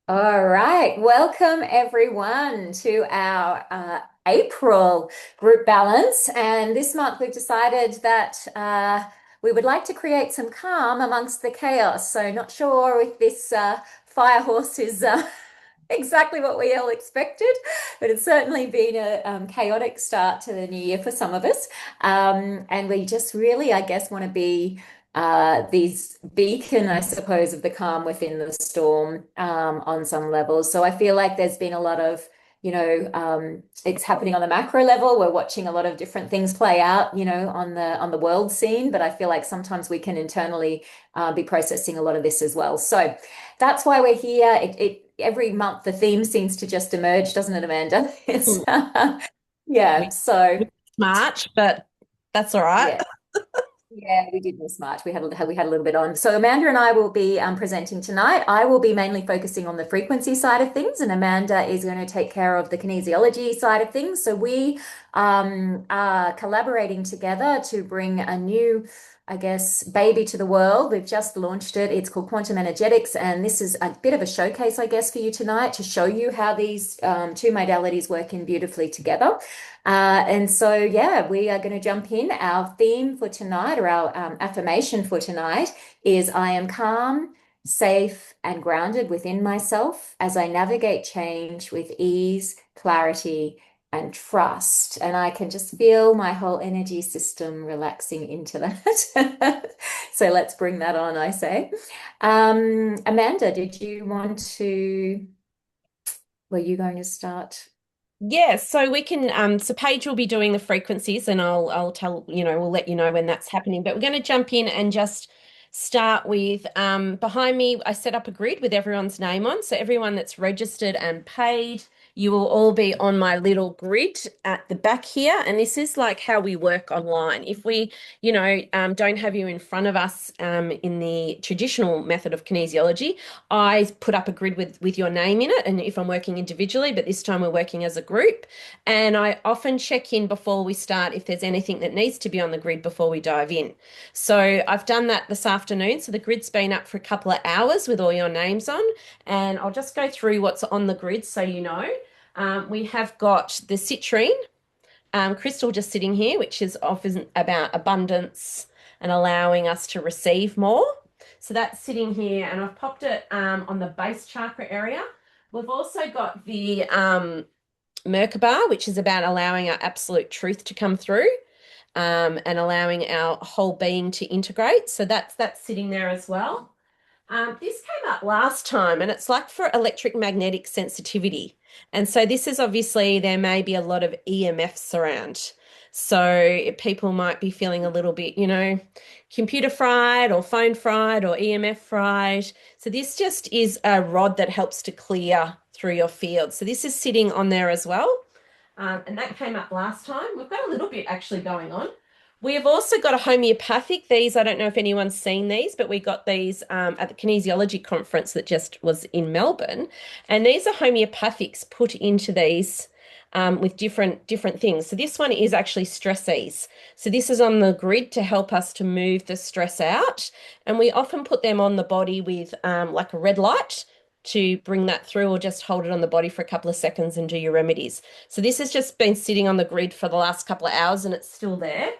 All right, welcome everyone to our April group balance. And this month we've decided that we would like to create some calm amongst the chaos. So, not sure if this fire horse is exactly what we all expected, but it's certainly been a chaotic start to the new year for some of us. And we just really, I guess, want to be these beacon, I suppose, of the calm within the storm on some levels. So I feel like there's been a lot of, it's happening on the macro level. We're watching a lot of different things play out, on the world scene. But I feel like sometimes we can internally be processing a lot of this as well. So that's why we're here. Every month the theme seems to just emerge, doesn't it, Amanda? It's Hmm. yeah. We So missed March, but that's all right. yeah. Yeah, we did miss March. We had a little bit on. So Amanda and I will be presenting tonight. I will be mainly focusing on the frequency side of things, and Amanda is going to take care of the kinesiology side of things. So we are collaborating together to bring a new, I guess, baby to the world. We've just launched it. It's called Quantum Energetics, and this is a bit of a showcase, I guess, for you tonight to show you how these two modalities work in beautifully together. And so, yeah, we are going to jump in. Our theme for tonight, or our affirmation for tonight, is I am calm, safe, and grounded within myself as I navigate change with ease, clarity, and trust. And I can just feel my whole energy system relaxing into that. So let's bring that on, I say. Amanda, did you want to, were you going to start? Yeah, so we can so Paige will be doing the frequencies and I'll tell, we'll let you know when that's happening. But we're going to jump in and just start with behind me, I set up a grid with everyone's name on. So everyone that's registered and paid, you will all be on my little grid at the back here. And this is like how we work online. If we, don't have you in front of us in the traditional method of kinesiology, I put up a grid with your name in it, and if I'm working individually, but this time we're working as a group. And I often check in before we start if there's anything that needs to be on the grid before we dive in. So I've done that this afternoon. So the grid's been up for a couple of hours with all your names on, and I'll just go through what's on the grid so you know. We have got the citrine crystal just sitting here, which is often about abundance and allowing us to receive more. So that's sitting here, and I've popped it on the base chakra area. We've also got the Merkaba, which is about allowing our absolute truth to come through and allowing our whole being to integrate. So that's sitting there as well. This came up last time, and it's like for electric magnetic sensitivity. And so this is obviously there may be a lot of EMFs around. So people might be feeling a little bit, computer fried or phone fried or EMF fried. So this just is a rod that helps to clear through your field. So this is sitting on there as well. And that came up last time. We've got a little bit actually going on. We have also got a homeopathic. These, I don't know if anyone's seen these, but we got these at the kinesiology conference that just was in Melbourne. And these are homeopathics put into these with different things. So this one is actually stress ease. So this is on the grid to help us to move the stress out. And we often put them on the body with like a red light to bring that through, or just hold it on the body for a couple of seconds and do your remedies. So this has just been sitting on the grid for the last couple of hours and it's still there.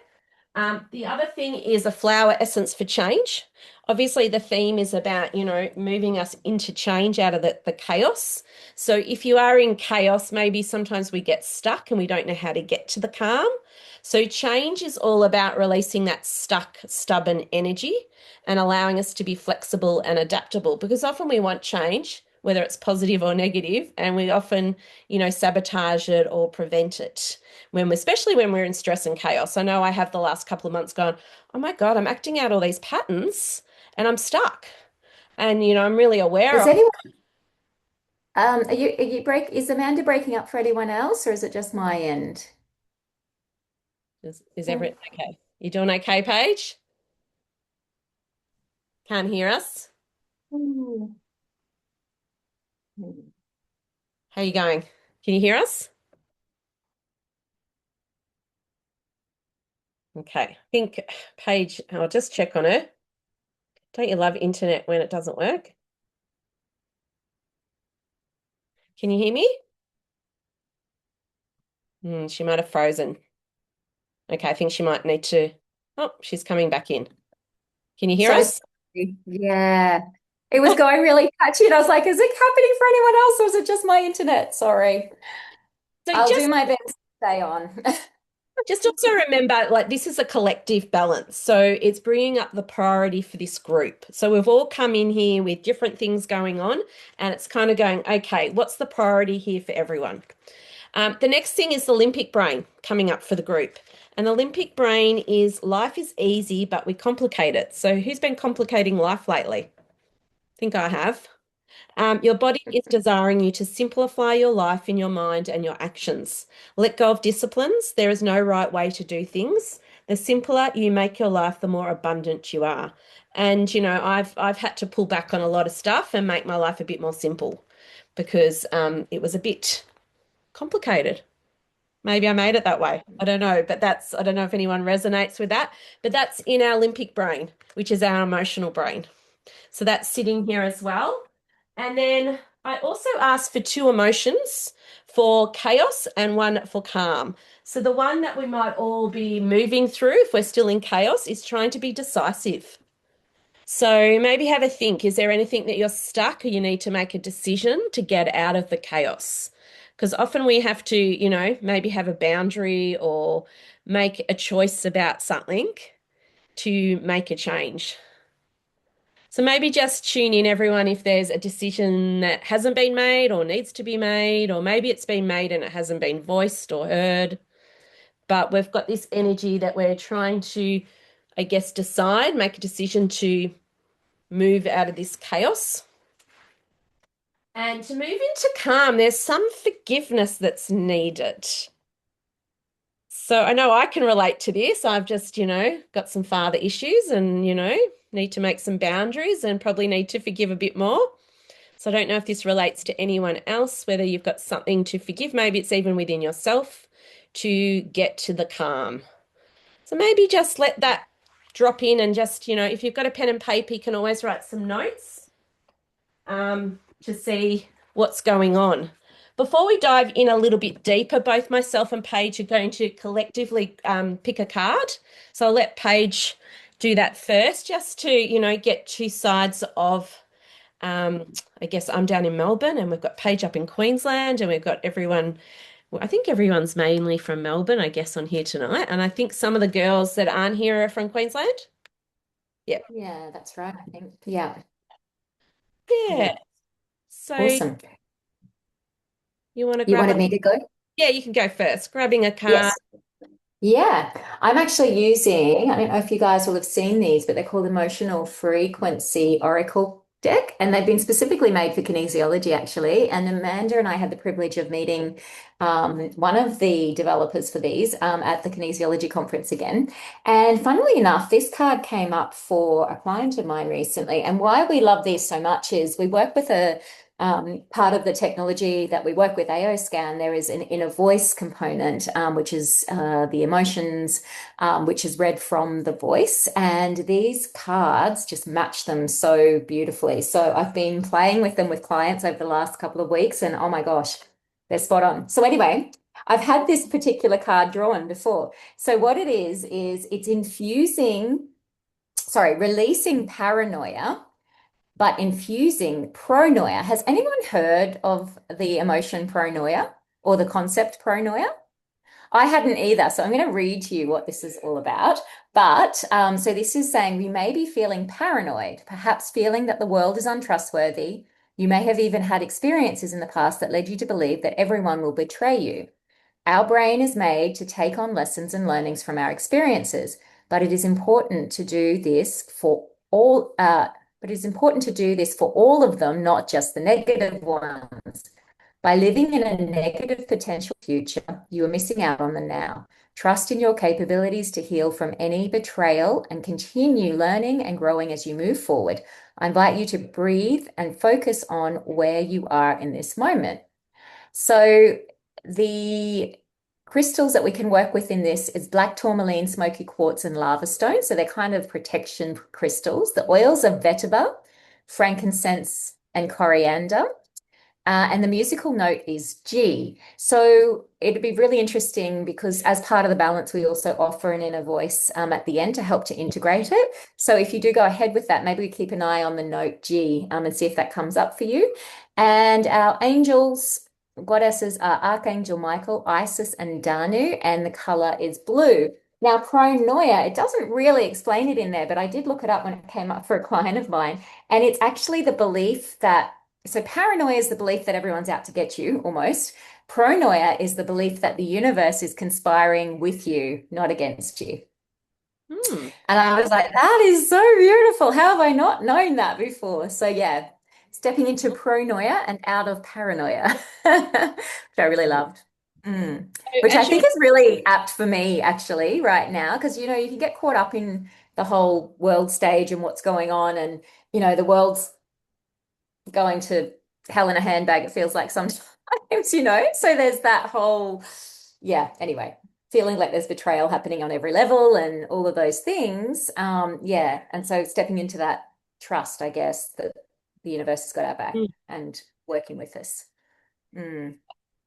The other thing is a flower essence for change. Obviously, the theme is about, moving us into change out of the chaos. So if you are in chaos, maybe sometimes we get stuck and we don't know how to get to the calm. So change is all about releasing that stuck, stubborn energy and allowing us to be flexible and adaptable, because often we want change, whether it's positive or negative, and we often, sabotage it or prevent it especially when we're in stress and chaos. I know I have the last couple of months gone, oh my God, I'm acting out all these patterns and I'm stuck. And I'm really aware Is of anyone is Amanda breaking up for anyone else, or is it just my end? is everything okay? You doing okay, Paige? Can't hear us? Hmm. How you going? Can you hear us? Okay. I think Paige, I'll just check on her. Don't you love internet when it doesn't work? Can you hear me? She might have frozen. Okay, I think she might need to. Oh, she's coming back in. Can you hear So us? sorry. Yeah. It was going really patchy, and I was like, is it happening for anyone else, or is it just my internet? Sorry. So I'll do my best to stay on. just also remember, like, this is a collective balance. So it's bringing up the priority for this group. So we've all come in here with different things going on, and it's kind of going, okay, what's the priority here for everyone? The next thing is the Olympic brain coming up for the group. And the Olympic brain is life is easy, but we complicate it. So who's been complicating life lately? I think I have. Your body is desiring you to simplify your life in your mind and your actions. Let go of disciplines. There is no right way to do things. The simpler you make your life, the more abundant you are. And I've had to pull back on a lot of stuff and make my life a bit more simple because it was a bit complicated. Maybe I made it that way. I don't know, but I don't know if anyone resonates with that, but that's in our limbic brain, which is our emotional brain. So that's sitting here as well. And then I also asked for two emotions for chaos and one for calm. So the one that we might all be moving through if we're still in chaos is trying to be decisive. So maybe have a think. Is there anything that you're stuck or you need to make a decision to get out of the chaos? Because often we have to, maybe have a boundary or make a choice about something to make a change. So maybe just tune in, everyone, if there's a decision that hasn't been made or needs to be made, or maybe it's been made and it hasn't been voiced or heard. But we've got this energy that we're trying to, I guess, decide, make a decision to move out of this chaos. And to move into calm, there's some forgiveness that's needed. So I know I can relate to this. I've just, got some father issues and, need to make some boundaries and probably need to forgive a bit more. So I don't know if this relates to anyone else, whether you've got something to forgive. Maybe it's even within yourself to get to the calm. So maybe just let that drop in and just, if you've got a pen and paper, you can always write some notes to see what's going on. Before we dive in a little bit deeper, both myself and Paige are going to collectively pick a card. So I'll let Paige do that first, just to, get two sides of I guess I'm down in Melbourne and we've got Paige up in Queensland and we've got everyone. Well, I think everyone's mainly from Melbourne, I guess, on here tonight. And I think some of the girls that aren't here are from Queensland. Yeah. Yeah, that's right, I think. Yeah. Yeah. Yeah. So Awesome. you want to You grab wanted a, me to go? yeah, you can go first. Grabbing a card. Yes. Yeah, I'm actually using, I don't know if you guys will have seen these, but they're called Emotional Frequency Oracle deck, and they've been specifically made for kinesiology, actually. And Amanda and I had the privilege of meeting one of the developers for these at the kinesiology conference again. And funnily enough, this card came up for a client of mine recently. And why we love these so much is we work with a part of the technology that we work with, AO Scan, there is an inner voice component, which is the emotions, which is read from the voice. And these cards just match them so beautifully. So I've been playing with them with clients over the last couple of weeks, and oh my gosh, they're spot on. So anyway, I've had this particular card drawn before. So what it is it's releasing paranoia but infusing pronoia. Has anyone heard of the emotion pronoia or the concept pronoia? I hadn't either. So I'm going to read to you what this is all about. But so this is saying we may be feeling paranoid, perhaps feeling that the world is untrustworthy. You may have even had experiences in the past that led you to believe that everyone will betray you. Our brain is made to take on lessons and learnings from our experiences, but it is important to do this for all. But it's important to do this for all of them, not just the negative ones. By living in a negative potential future, you are missing out on the now. Trust in your capabilities to heal from any betrayal and continue learning and growing as you move forward. I invite you to breathe and focus on where you are in this moment. So the crystals that we can work with in this is black tourmaline, smoky quartz, and lava stone. So they're kind of protection crystals. The oils are vetiver, frankincense, and coriander. And the musical note is G. So it'd be really interesting because as part of the balance, we also offer an inner voice at the end to help to integrate it. So if you do go ahead with that, maybe we keep an eye on the note G and see if that comes up for you. And our angels, goddesses are Archangel Michael, Isis, and Danu, and the color is blue. Now, pronoia, it doesn't really explain it in there, but I did look it up when it came up for a client of mine. And it's actually the belief that so paranoia is the belief that everyone's out to get you, almost. Pronoia is the belief that the universe is conspiring with you, not against you. Hmm. And I was like, that is so beautiful. How have I not known that before? So yeah, stepping into pronoia and out of paranoia, which I really loved. So Which I as you're think is really apt for me actually right now, because you can get caught up in the whole world stage and what's going on, and the world's going to hell in a handbag, it feels like sometimes, So there's that whole, yeah, anyway, feeling like there's betrayal happening on every level and all of those things. Yeah. And so stepping into that trust, I guess, that the universe has got our back and working with us. Mm,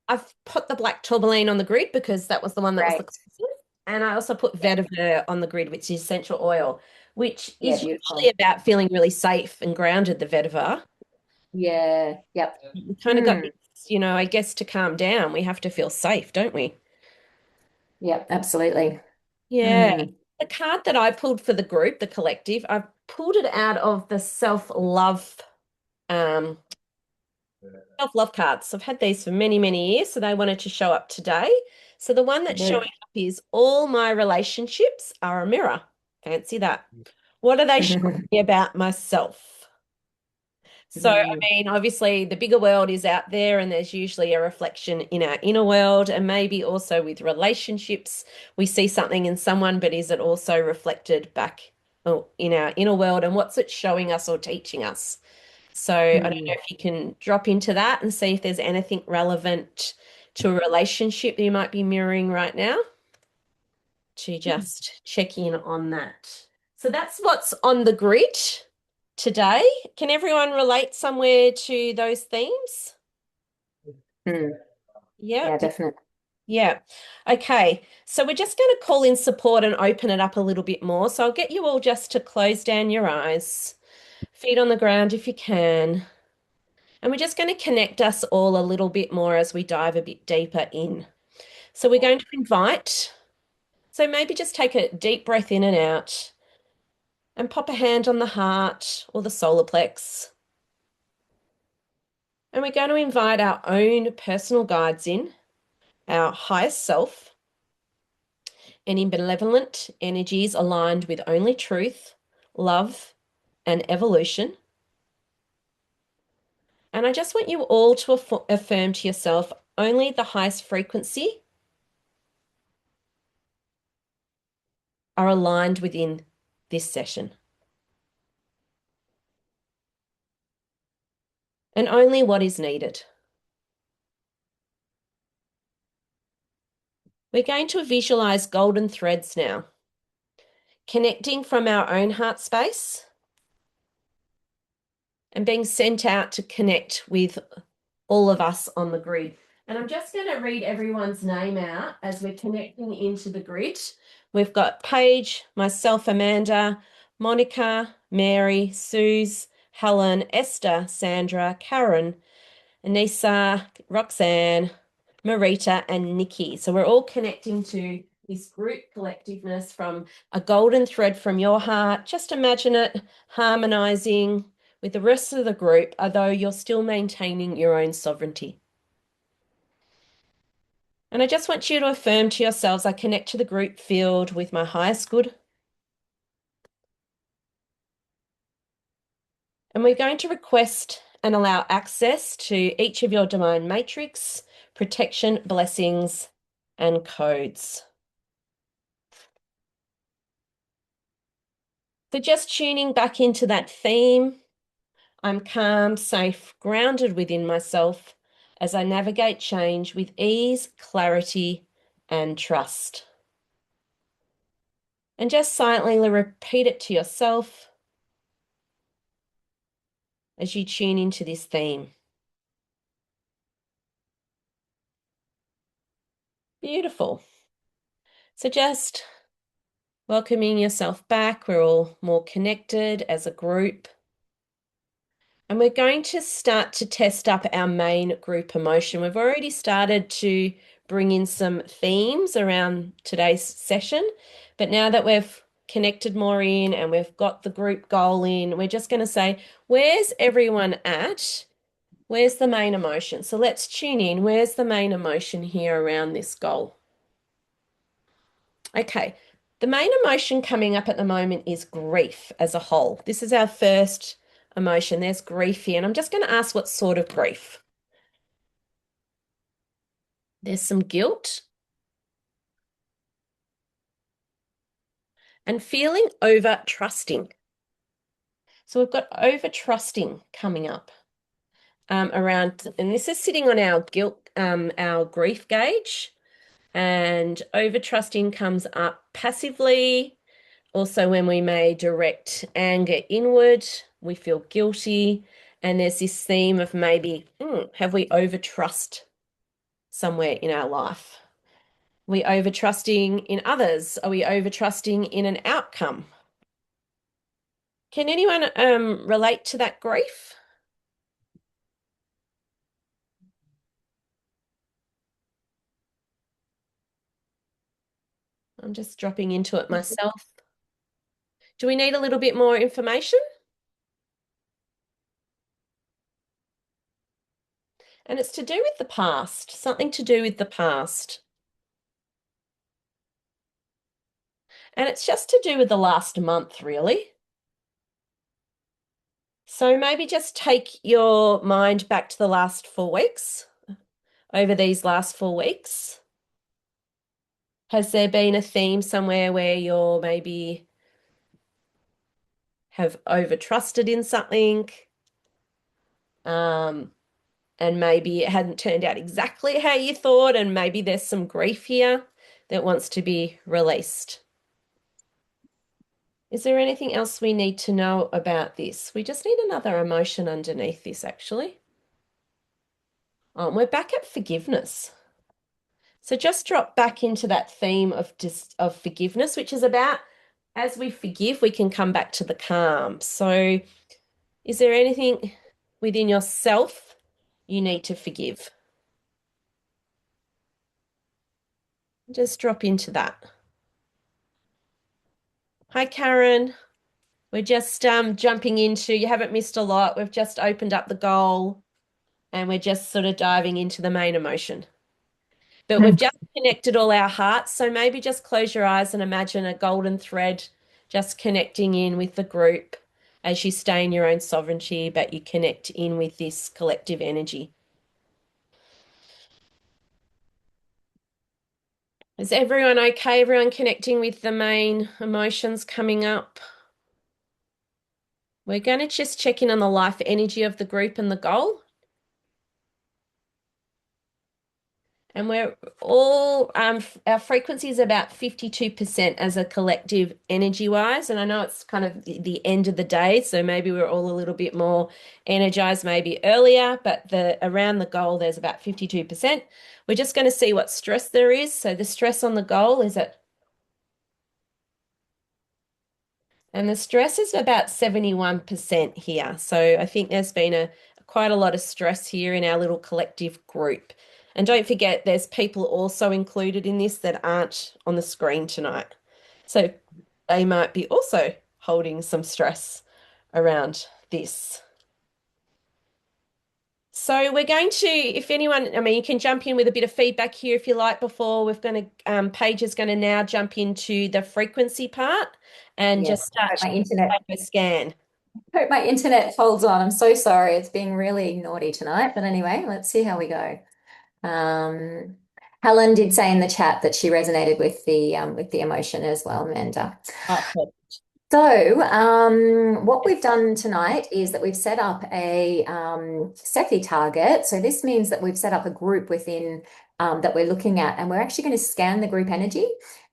I've put the black tourmaline on the grid because that was the one that was the great. closest. And I also put Yeah. vetiver on the grid, which is essential oil, which Yeah. is usually Beautiful. about feeling really safe and grounded, the vetiver. Yeah. Yep. We kind of got, Mm, I guess to calm down, we have to feel safe, don't we? yep. Absolutely. Yeah. Mm, The card that I pulled for the group, the collective, I pulled it out of the um, self-love cards. I've had these for many, many years, so they wanted to show up today. So the one that's showing good. up is all my relationships are a mirror. Fancy that. What are they showing me about myself? So, I Mm, mean, obviously, the bigger world is out there, and there's usually a reflection in our inner world, and maybe also with relationships. We see something in someone, but is it also reflected back in our inner world? And what's it showing us or teaching us? So, I don't know mm, if you can drop into that and see if there's anything relevant to a relationship that you might be mirroring right now to just check in on that. So that's what's on the grid today. Can everyone relate somewhere to those themes? mm. Yeah. Yeah, definitely. Yeah. Okay. So we're just going to call in support and open it up a little bit more. So I'll get you all just to close down your eyes, feet on the ground if you can. And we're just going to connect us all a little bit more as we dive a bit deeper in. So we're going to invite, so maybe just take a deep breath in and out and pop a hand on the heart or the solar plex. And we're going to invite our own personal guides in, our highest self, any benevolent energies aligned with only truth, love, and evolution. And I just want you all to affirm to yourself only the highest frequency are aligned within this session, and only what is needed. We're going to visualize golden threads now, connecting from our own heart space and being sent out to connect with all of us on the grid. And I'm just going to read everyone's name out as we're connecting into the grid. We've got Paige, myself, Amanda, Monica, Mary, Suze, Helen, Esther, Sandra, Karen, Anissa, Roxanne, Marita, and Nikki. So we're all connecting to this group collectiveness from a golden thread from your heart. Just imagine it harmonizing with the rest of the group, although you're still maintaining your own sovereignty. And I just want you to affirm to yourselves, I connect to the group field with my highest good. And we're going to request and allow access to each of your domain matrix, protection, blessings, and codes. So just tuning back into that theme, I'm calm, safe, grounded within myself as I navigate change with ease, clarity, and trust. And just silently repeat it to yourself as you tune into this theme. Beautiful. So just welcoming yourself back. We're all more connected as a group. And we're going to start to test up our main group emotion. We've already started to bring in some themes around today's session, but now that we've connected more in and we've got the group goal in, we're just going to say, where's everyone at? Where's the main emotion? So let's tune in. Where's the main emotion here around this goal? Okay. The main emotion coming up at the moment is grief as a whole. This is our first emotion. There's grief here. And I'm just going to ask what sort of grief. There's some guilt and feeling over trusting. So we've got over trusting coming up around, and this is sitting on our guilt, our grief gauge. And over trusting comes up passively. Also, when we may direct anger inward, we feel guilty. And there's this theme of maybe, have we over trust somewhere in our life? Are we over trusting in others? Are we over trusting in an outcome? Can anyone relate to that grief? I'm just dropping into it myself. Do we need a little bit more information? And it's to do with the past, something to do with the past. And it's just to do with the last month, really. So maybe just take your mind back to the last 4 weeks, over these last 4 weeks. Has there been a theme somewhere where you're maybe have over trusted in something? Um, and maybe it hadn't turned out exactly how you thought, and maybe there's some grief here that wants to be released. Is there anything else we need to know about this? We just need another emotion underneath this, actually. We're back at forgiveness. So just drop back into that theme of forgiveness, which is about as we forgive, we can come back to the calm. So is there anything within yourself you need to forgive? Just drop into that. Hi, Karen. We're just jumping into, you haven't missed a lot. We've just opened up the goal and we're just sort of diving into the main emotion. But we've just connected all our hearts. So maybe just close your eyes and imagine a golden thread just connecting in with the group as you stay in your own sovereignty, but you connect in with this collective energy. Is everyone okay? Everyone connecting with the main emotions coming up? We're going to just check in on the life energy of the group and the goal. And we're all, our frequency is about 52% as a collective energy wise. And I know it's kind of the end of the day, so maybe we're all a little bit more energized maybe earlier, but around the goal, there's about 52%. We're just going to see what stress there is. So the stress on the goal is at, and the stress is about 71% here. So I think there's been quite a lot of stress here in our little collective group. And don't forget, there's people also included in this that aren't on the screen tonight. So they might be also holding some stress around this. So we're going to, if anyone, I mean, you can jump in with a bit of feedback here if you like before. We're going to, Paige is going to now jump into the frequency part and Yes, just start my to internet. take a scan. Hope my internet holds on. I'm so sorry. It's being really naughty tonight. But anyway, let's see how we go. Um, Helen did say in the chat that she resonated with the emotion as well, Amanda. Oh, cool. So, what we've done tonight is that we've set up a SEFI target. So this means that we've set up a group within that we're looking at. And we're actually going to scan the group energy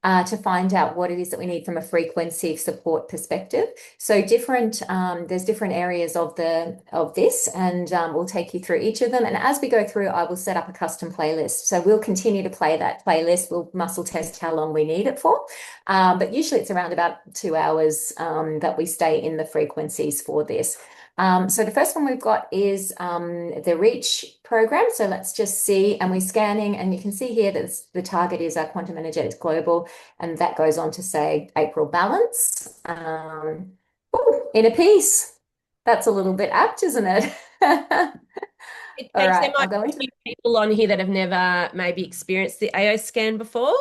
to find out what it is that we need from a frequency support perspective. So there's different areas of this, and we'll take you through each of them. And as we go through, I will set up a custom playlist. So we'll continue to play that playlist. We'll muscle test how long we need it for. But usually it's around about 2 hours that we stay in the frequencies for this. So the first one we've got is the REACH program. So let's just see, and we're scanning, and you can see here that the target is our quantum energetics global, and that goes on to say April balance. Inner peace. That's a little bit apt, isn't it? It All takes, there right, might I'll go be a into. few people on here that have never maybe experienced the AO scan before.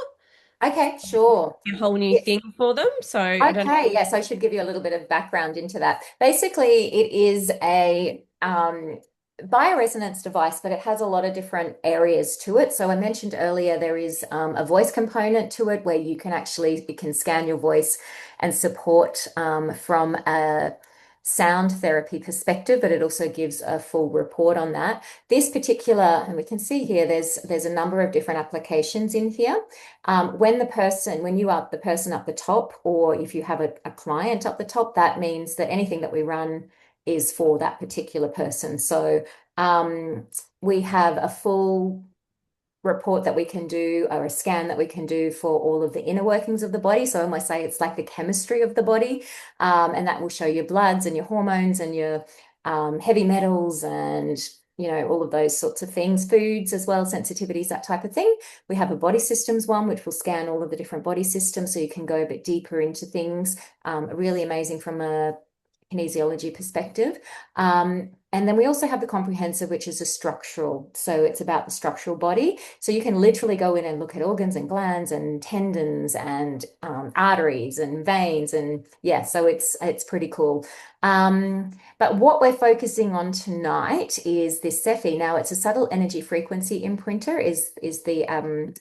Okay, sure. A whole new Yes. thing for them. So I don't know. Okay, yes, I should give you a little bit of background into that. Basically, it is a bioresonance device, but it has a lot of different areas to it. So I mentioned earlier there is a voice component to it where you can scan your voice and support from a sound therapy perspective, but it also gives a full report on that. This particular, and we can see here, there's a number of different applications in here. When you are the person up the top, or if you have a client up the top, that means that anything that we run is for that particular person. So we have a full report that we can do, or a scan that we can do for all of the inner workings of the body. So I almost say it's like the chemistry of the body. And that will show your bloods and your hormones and your heavy metals and all of those sorts of things, foods as well, sensitivities, that type of thing. We have a body systems one, which will scan all of the different body systems so you can go a bit deeper into things. Really amazing from a kinesiology perspective. And then we also have the comprehensive, which is a structural. So it's about the structural body. So you can literally go in and look at organs and glands and tendons and arteries and veins. And yeah, so it's pretty cool. But what we're focusing on tonight is this Cephi. Now it's a subtle energy frequency imprinter is the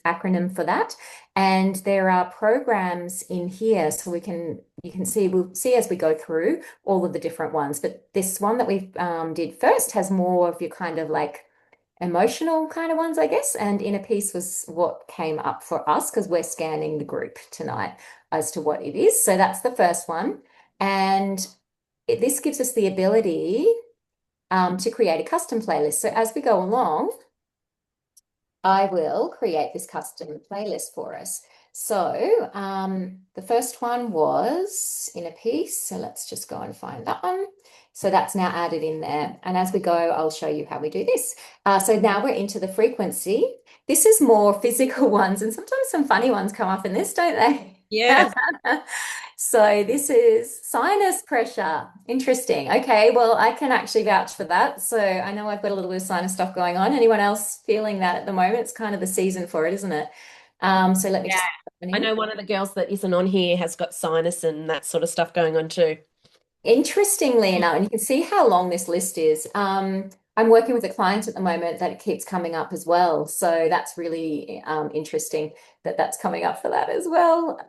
acronym for that. And there are programs in here, so we'll see as we go through all of the different ones. But this one that we did first has more of your kind of like emotional kind of ones, I guess. And inner peace was what came up for us because we're scanning the group tonight as to what it is. So that's the first one. And this gives us the ability to create a custom playlist. So as we go along, I will create this custom playlist for us. So the first one was in a piece. So let's just go and find that one. So that's now added in there. And as we go, I'll show you how we do this. So now we're into the frequency. This is more physical ones, and sometimes some funny ones come up in this, don't they? Yes. So this is sinus pressure. Interesting. Okay, well, I can actually vouch for that. So I know I've got a little bit of sinus stuff going on. Anyone else feeling that at the moment? It's kind of the season for it, isn't it? So let me Yeah. just I know one of the girls that isn't on here has got sinus and that sort of stuff going on too. Interestingly enough, and you can see how long this list is. I'm working with a client at the moment that it keeps coming up as well. So that's really interesting that that's coming up for that as well.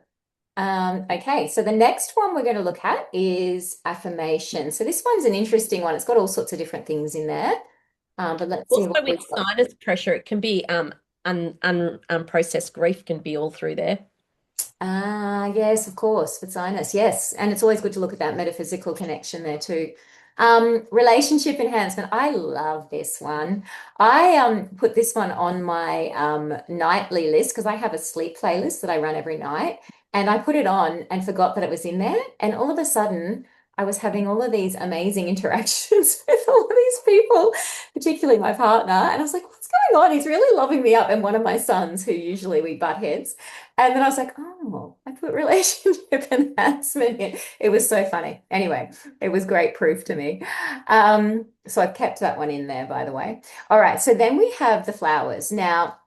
Okay, so the next one we're going to look at is affirmation. So this one's an interesting one. It's got all sorts of different things in there. But let's see Also what with we've got. sinus pressure, it can be unprocessed grief can be all through there. Yes, of course, with sinus, yes. And it's always good to look at that metaphysical connection there too. Relationship enhancement. I love this one. I put this one on my nightly list because I have a sleep playlist that I run every night. And I put it on and forgot that it was in there. And all of a sudden, I was having all of these amazing interactions with all of these people, particularly my partner. And I was like, what's going on? He's really loving me up. And one of my sons, who usually we butt heads. And then I was like, oh, I put relationship enhancement in. It was so funny. Anyway, it was great proof to me. So I've kept that one in there, by the way. All right, so then we have the flowers. Now,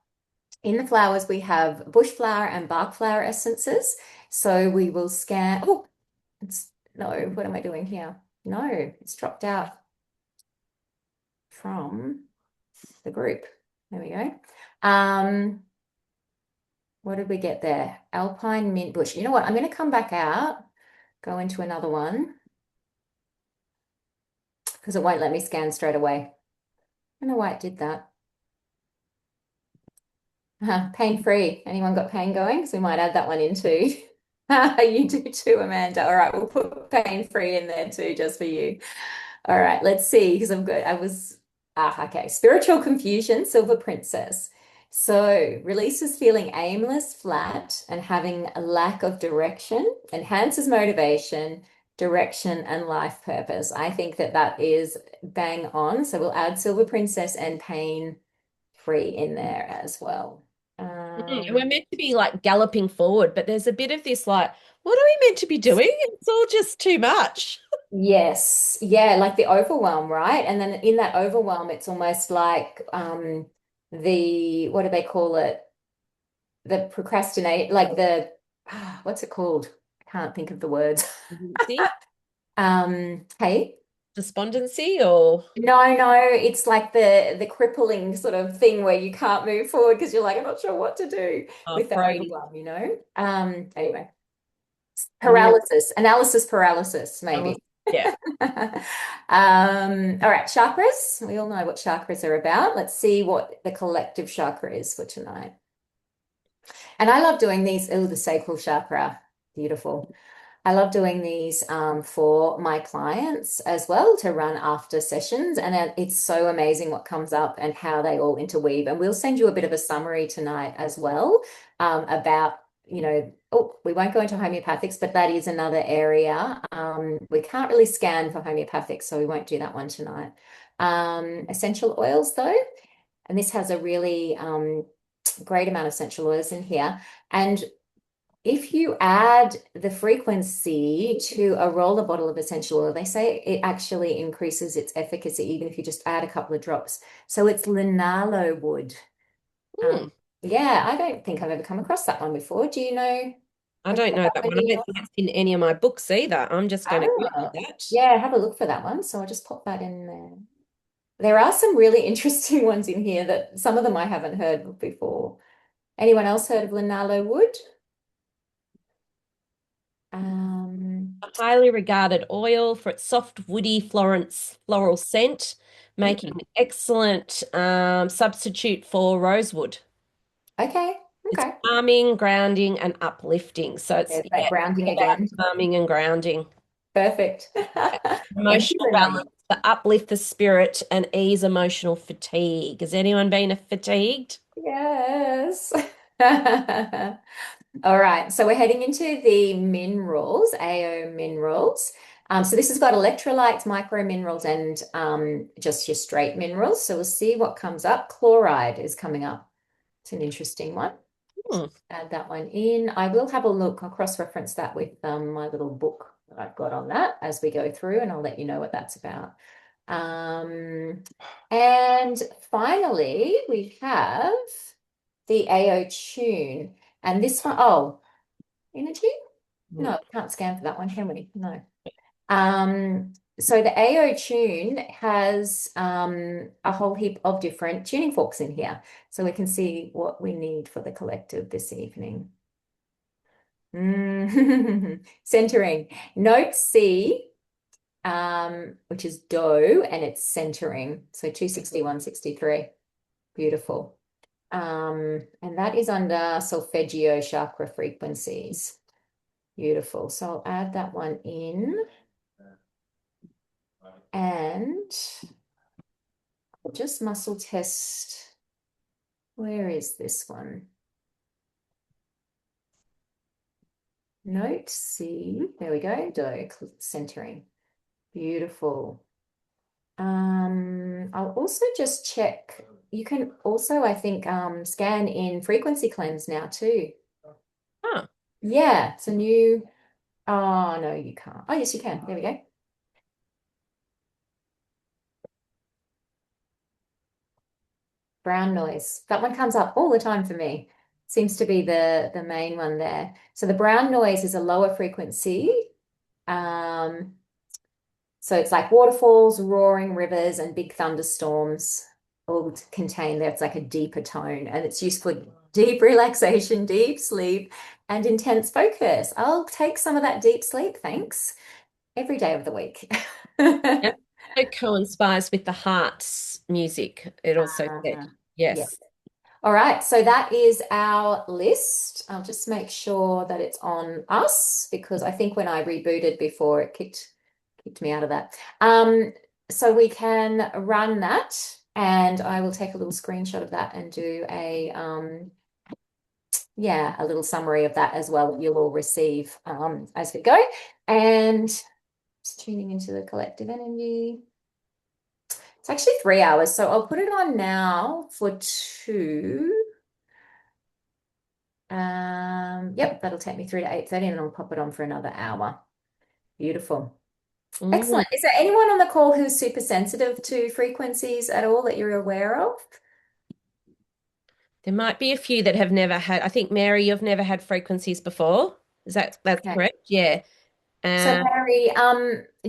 in the flowers, we have bush flower and bark flower essences. So we will scan. Oh, no, what am I doing here? No, it's dropped out from the group. There we go. What did we get there? Alpine mint bush. You know what? I'm going to come back out, go into another one because it won't let me scan straight away. I don't know why it did that. Pain-free. Anyone got pain going? Because we might add that one in too. You do too, Amanda. All right, we'll put pain-free in there too, just for you. All right, let's see, because I'm good. Okay. Spiritual confusion, Silver Princess. So releases feeling aimless, flat, and having a lack of direction, enhances motivation, direction, and life purpose. I think that that is bang on. So we'll add Silver Princess and pain free in there as well. And we're meant to be like galloping forward, but there's a bit of this like, what are we meant to be doing? It's all just too much. Yes, yeah, like the overwhelm, right? And then in that overwhelm, it's almost like the what do they call it? The procrastinate, like the what's it called? I can't think of the words. See, Hey, despondency or no, it's like the crippling sort of thing where you can't move forward because you're like, I'm not sure what to do with the Frozen. overwhelm, you know? Anyway, Mm, analysis paralysis, maybe. yeah. All right, chakras. We all know what chakras are about. Let's see what the collective chakra is for tonight. And I love doing these. Oh, the sacral chakra. Beautiful. I love doing these for my clients as well to run after sessions. And it's so amazing what comes up and how they all interweave. And we'll send you a bit of a summary tonight as well about, oh, we won't go into homeopathics, but that is another area. We can't really scan for homeopathics, so we won't do that one tonight. Essential oils, though. And this has a really great amount of essential oils in here. And if you add the frequency to a roller bottle of essential oil, they say it actually increases its efficacy, even if you just add a couple of drops. So it's linalo wood. Hmm. Yeah, I don't think I've ever come across that one before. Do you know? I Have you don't got know that that one one. I in don't your... think it's in any of my books either. I'm just going to Google Ah, that. yeah, have a look for that one. So I'll just pop that in there. There are some really interesting ones in here that some of them I haven't heard of before. Anyone else heard of linalo wood? Um, A highly regarded oil for its soft, woody floral scent, making an excellent substitute for rosewood. okay, It's okay. calming, grounding, and uplifting. So it's There's that grounding about again. calming and grounding. Perfect. Thank you, Emotional balance Renee. to uplift the spirit and ease emotional fatigue. Has anyone been fatigued? Yes. All right, so we're heading into the minerals, AO minerals. So this has got electrolytes, micro minerals, and just your straight minerals. So we'll see what comes up. Chloride is coming up. It's an interesting one. Hmm. Add that one in. I will have a look. I'll cross-reference that with my little book that I've got on that as we go through, and I'll let you know what that's about. Um, and finally, we have the AO tune. And this one, oh, energy? No, can't scan for that one, can we? No. So the AO tune has a whole heap of different tuning forks in here. So we can see what we need for the collective this evening. Centering. Note C, which is do, and it's centering. So 261, 63. Beautiful. And that is under solfeggio chakra frequencies. Beautiful. So I'll add that one in. And I'll just muscle test. Where is this one? Note C. There we go. Do centering. Beautiful. I'll also just check. You can also, I think, scan in frequency cleanse now too. Huh. Yeah, it's a new. Oh no, you can't. Oh yes, you can. There we go. Brown noise. That one comes up all the time for me. Seems to be the main one there. So the brown noise is a lower frequency. Um, so it's like waterfalls, roaring rivers, and big thunderstorms all contained there. It's like a deeper tone, and it's used for deep relaxation, deep sleep, and intense focus. I'll take some of that deep sleep, thanks, every day of the week. It also coincides with the heart's music. It also said, Uh, yeah. yes. All right, so that is our list. I'll just make sure that it's on us because I think when I rebooted before it kicked me out of that. So we can run that and I will take a little screenshot of that and do a yeah, a little summary of that as well that you'll all receive as we go. And just tuning into the collective energy. It's actually 3 hours, so I'll put it on now for two. Yep, that'll take me through to 8:30 and then I'll pop it on for another hour. Beautiful. Mm. Excellent. Is there anyone on the call who's super sensitive to frequencies at all that you're aware of? There might be a few that have never had. I think Mary, you've never had frequencies before. Is that's Okay. correct? Yeah. So, Um, Mary,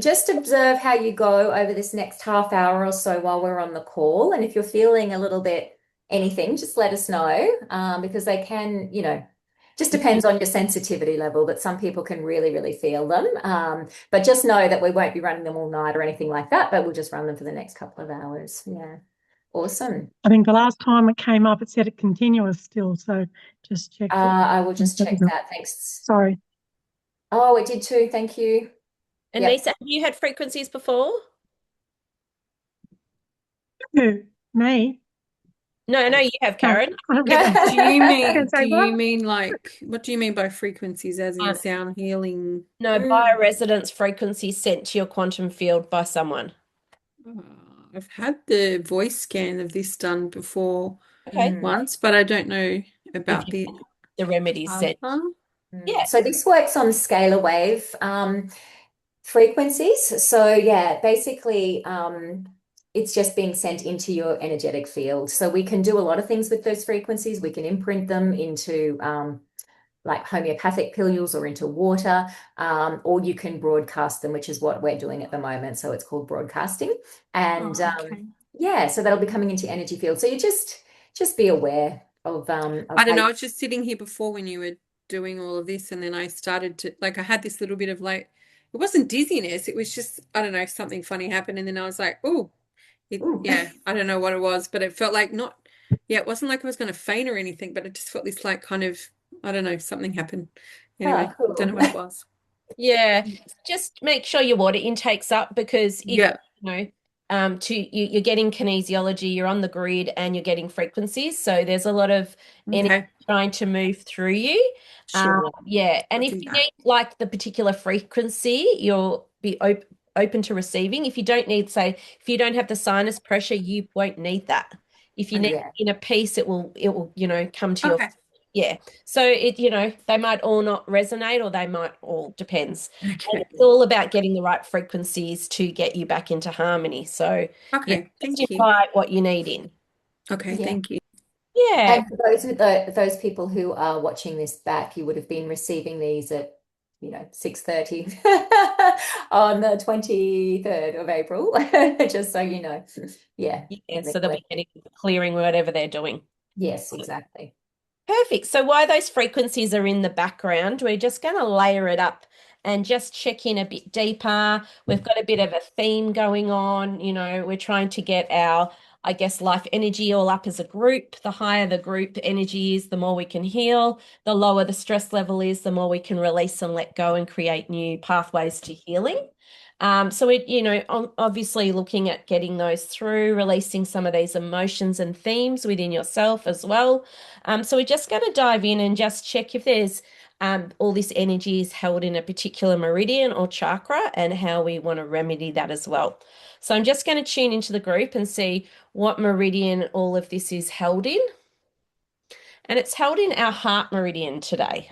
just observe how you go over this next half hour or so while we're on the call. And if you're feeling a little bit anything, just let us know because they can, just depends on your sensitivity level, but some people can really, really feel them. But just know that we won't be running them all night or anything like that, but we'll just run them for the next couple of hours. Yeah. Awesome. I think the last time it came up, it said it continuous still. So just check that. I will just check that. Thanks. Sorry. Oh, it did too. Thank you. and Yep. Lisa, have you had frequencies before? Who? Me? No, no, you have, No. Karen. Do you Can mean say what? like what do you mean by frequencies as in Um, sound healing? no, Mm. bioresonance frequency sent to your quantum field by someone. Uh, I've had the voice scan of this done before Okay. Mm. once, but I don't know If about you the the remedies other. sent. Yeah. So this works on scalar wave frequencies. So yeah, basically it's just being sent into your energetic field. So we can do a lot of things with those frequencies. We can imprint them into like homeopathic pillules or into water, or you can broadcast them, which is what we're doing at the moment. So it's called broadcasting. And Oh, okay. yeah, so that'll be coming into your energy field. So you just be aware of I don't how know. I was just sitting here before when you were doing all of this, and then I started to like I had this little bit of like it wasn't dizziness, it was just I don't know, something funny happened, and then I was like, oh, Ooh. yeah, I don't know what it was, but it felt like not yeah, it wasn't like I was going to faint or anything, but it just felt this like kind of I don't know, something happened. Ah, Anyway, don't cool. know what it was. Yeah, just make sure your water intake's up because if Yeah. you're getting kinesiology, you're on the grid and you're getting frequencies, so there's a lot of energy Okay. trying to move through you. Sure. Yeah, and I'll if do you that. need like the particular frequency, you'll be open to receiving. If you don't need, say, if you don't have the sinus pressure, you won't need that. If you need Yeah. inner peace, it will come to your Okay. yeah. So they might all not resonate or they might all depends. And Okay. it's all about getting the right frequencies to get you back into harmony. So yeah, Okay. just Thank you. invite what you need in. Okay. Yeah. Thank you. Yeah. And for those people who are watching this back, you would have been receiving these at 6:30 on the 23rd of April, just so you know. Yeah. Yeah. So they'll be getting clearing whatever they're doing. Yes, exactly. Perfect. So while those frequencies are in the background, we're just going to layer it up and just check in a bit deeper. We've got a bit of a theme going on. We're trying to get our, I guess, life energy all up as a group. The higher the group energy is, the more we can heal. The lower the stress level is, the more we can release and let go and create new pathways to healing. So obviously looking at getting those through, releasing some of these emotions and themes within yourself as well. So we're just going to dive in and just check if there's all this energy is held in a particular meridian or chakra and how we want to remedy that as well. So I'm just going to tune into the group and see what meridian all of this is held in. And it's held in our heart meridian today.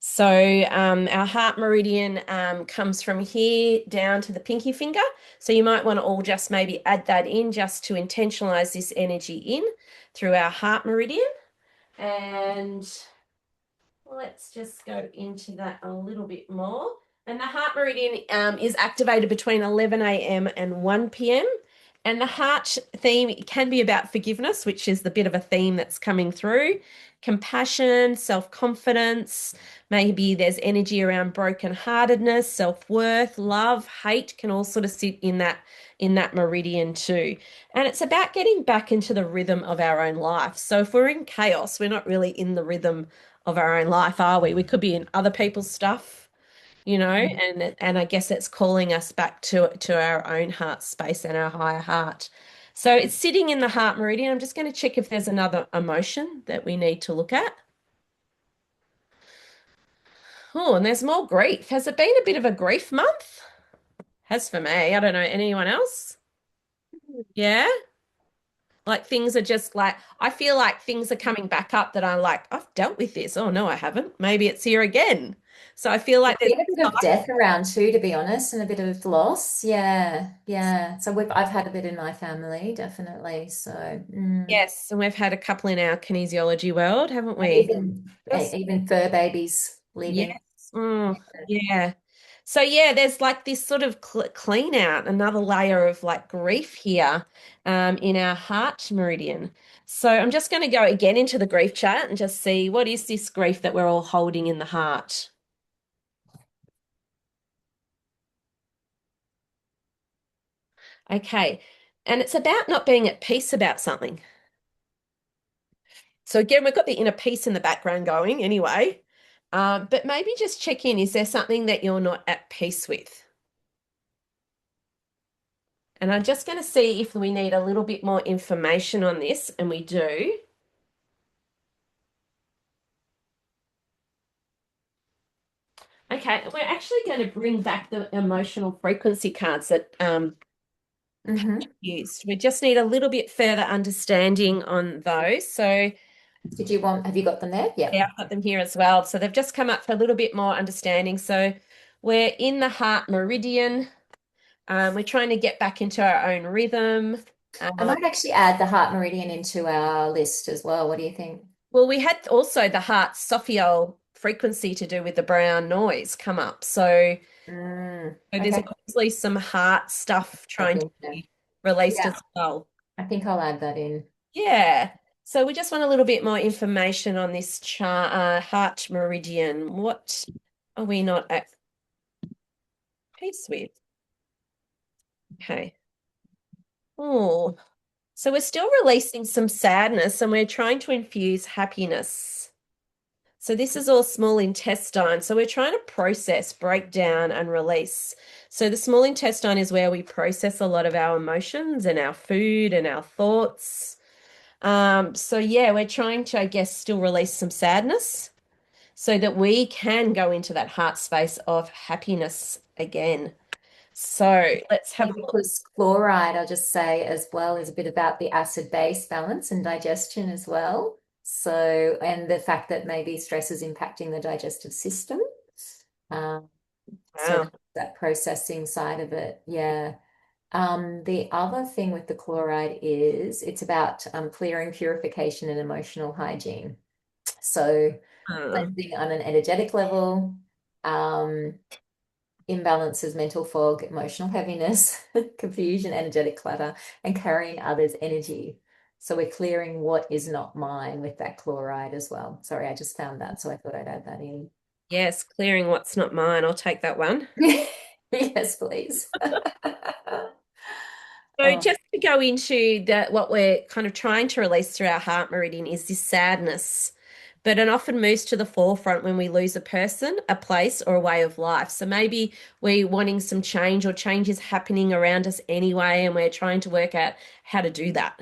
So our heart meridian comes from here down to the pinky finger. So you might want to all just maybe add that in just to intentionalize this energy in through our heart meridian. And let's just go into that a little bit more. And the heart meridian is activated between 11 a.m. and 1 p.m. And the heart theme can be about forgiveness, which is the bit of a theme that's coming through. compassion, self-confidence. Maybe there's energy around brokenheartedness, self-worth, love, hate can all sort of sit in that meridian too. And it's about getting back into the rhythm of our own life. So if we're in chaos, we're not really in the rhythm of our own life, are we? We could be in other people's stuff, and I guess it's calling us back to our own heart space and our higher heart. So it's sitting in the heart meridian. I'm just going to check if there's another emotion that we need to look at. Oh, and there's more grief. Has it been a bit of a grief month? Has for me. I don't know. Anyone else? Yeah? Like things are just like, I feel like things are coming back up that I'm like, I've dealt with this. Oh, no, I haven't. Maybe it's here again. So I feel like There's there's been a bit of death around too, to be honest, and a bit of loss. Yeah, yeah. So I've had a bit in my family, definitely. So, yes, and we've had a couple in our kinesiology world, haven't and we? even fur babies leaving. Yes. Yeah. So yeah, there's like this sort of clean out, another layer of like grief here, in our heart meridian. So I'm just going to go again into the grief chart and just see what is this grief that we're all holding in the heart. Okay. And it's about not being at peace about something. So again, we've got the inner peace in the background going anyway. But maybe just check in. Is there something that you're not at peace with? And I'm just going to see if we need a little bit more information on this, and we do. Okay, we're actually going to bring back the emotional frequency cards that used. We just need a little bit further understanding on those. So Have you got them there? Yeah. yeah, I've got them here as well. So they've just come up for a little bit more understanding. So we're in the heart meridian. We're trying to get back into our own rhythm. I might actually add the heart meridian into our list as well. What do you think? Well, we had also the heart Sophiol frequency to do with the brown noise come up. So, there's Okay. obviously some heart stuff trying to be released Yeah, as well. I think I'll add that in. Yeah. So we just want a little bit more information on this chart, heart meridian. What are we not at peace with? Okay. Oh, so we're still releasing some sadness and we're trying to infuse happiness. So this is all small intestine. So we're trying to process, break down, and release. So the small intestine is where we process a lot of our emotions and our food and our thoughts. So yeah, we're trying to, I guess, still release some sadness so that we can go into that heart space of happiness again. So let's have a look. Because chloride, I'll just say as well, is a bit about the acid base balance and digestion as well. So, and the fact that maybe stress is impacting the digestive system. Um, so Wow. that processing side of it, yeah. The other thing with the chloride is it's about clearing, purification, and emotional hygiene. So cleansing on an energetic level, um, imbalances, mental fog, emotional heaviness, confusion, energetic clutter, and carrying others' energy. So we're clearing what is not mine with that chloride as well. Sorry, I just found that, so I thought I'd add that in. Yes, clearing what's not mine. I'll take that one. Yes, please. So Oh. just to go into that, what we're kind of trying to release through our heart meridian is this sadness, but it often moves to the forefront when we lose a person, a place, or a way of life. So maybe we're wanting some change or change is happening around us anyway, and we're trying to work out how to do that.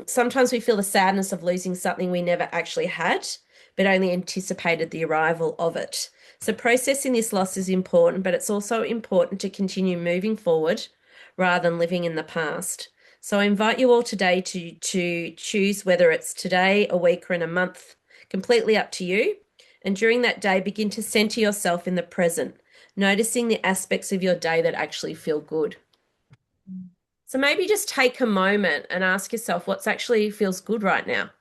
Sometimes we feel the sadness of losing something we never actually had, but only anticipated the arrival of it. So processing this loss is important, but it's also important to continue moving forward rather than living in the past. So I invite you all today to choose whether it's today, a week, or in a month, completely up to you. And during that day, begin to center yourself in the present, noticing the aspects of your day that actually feel good. So maybe just take a moment and ask yourself what's actually feels good right now.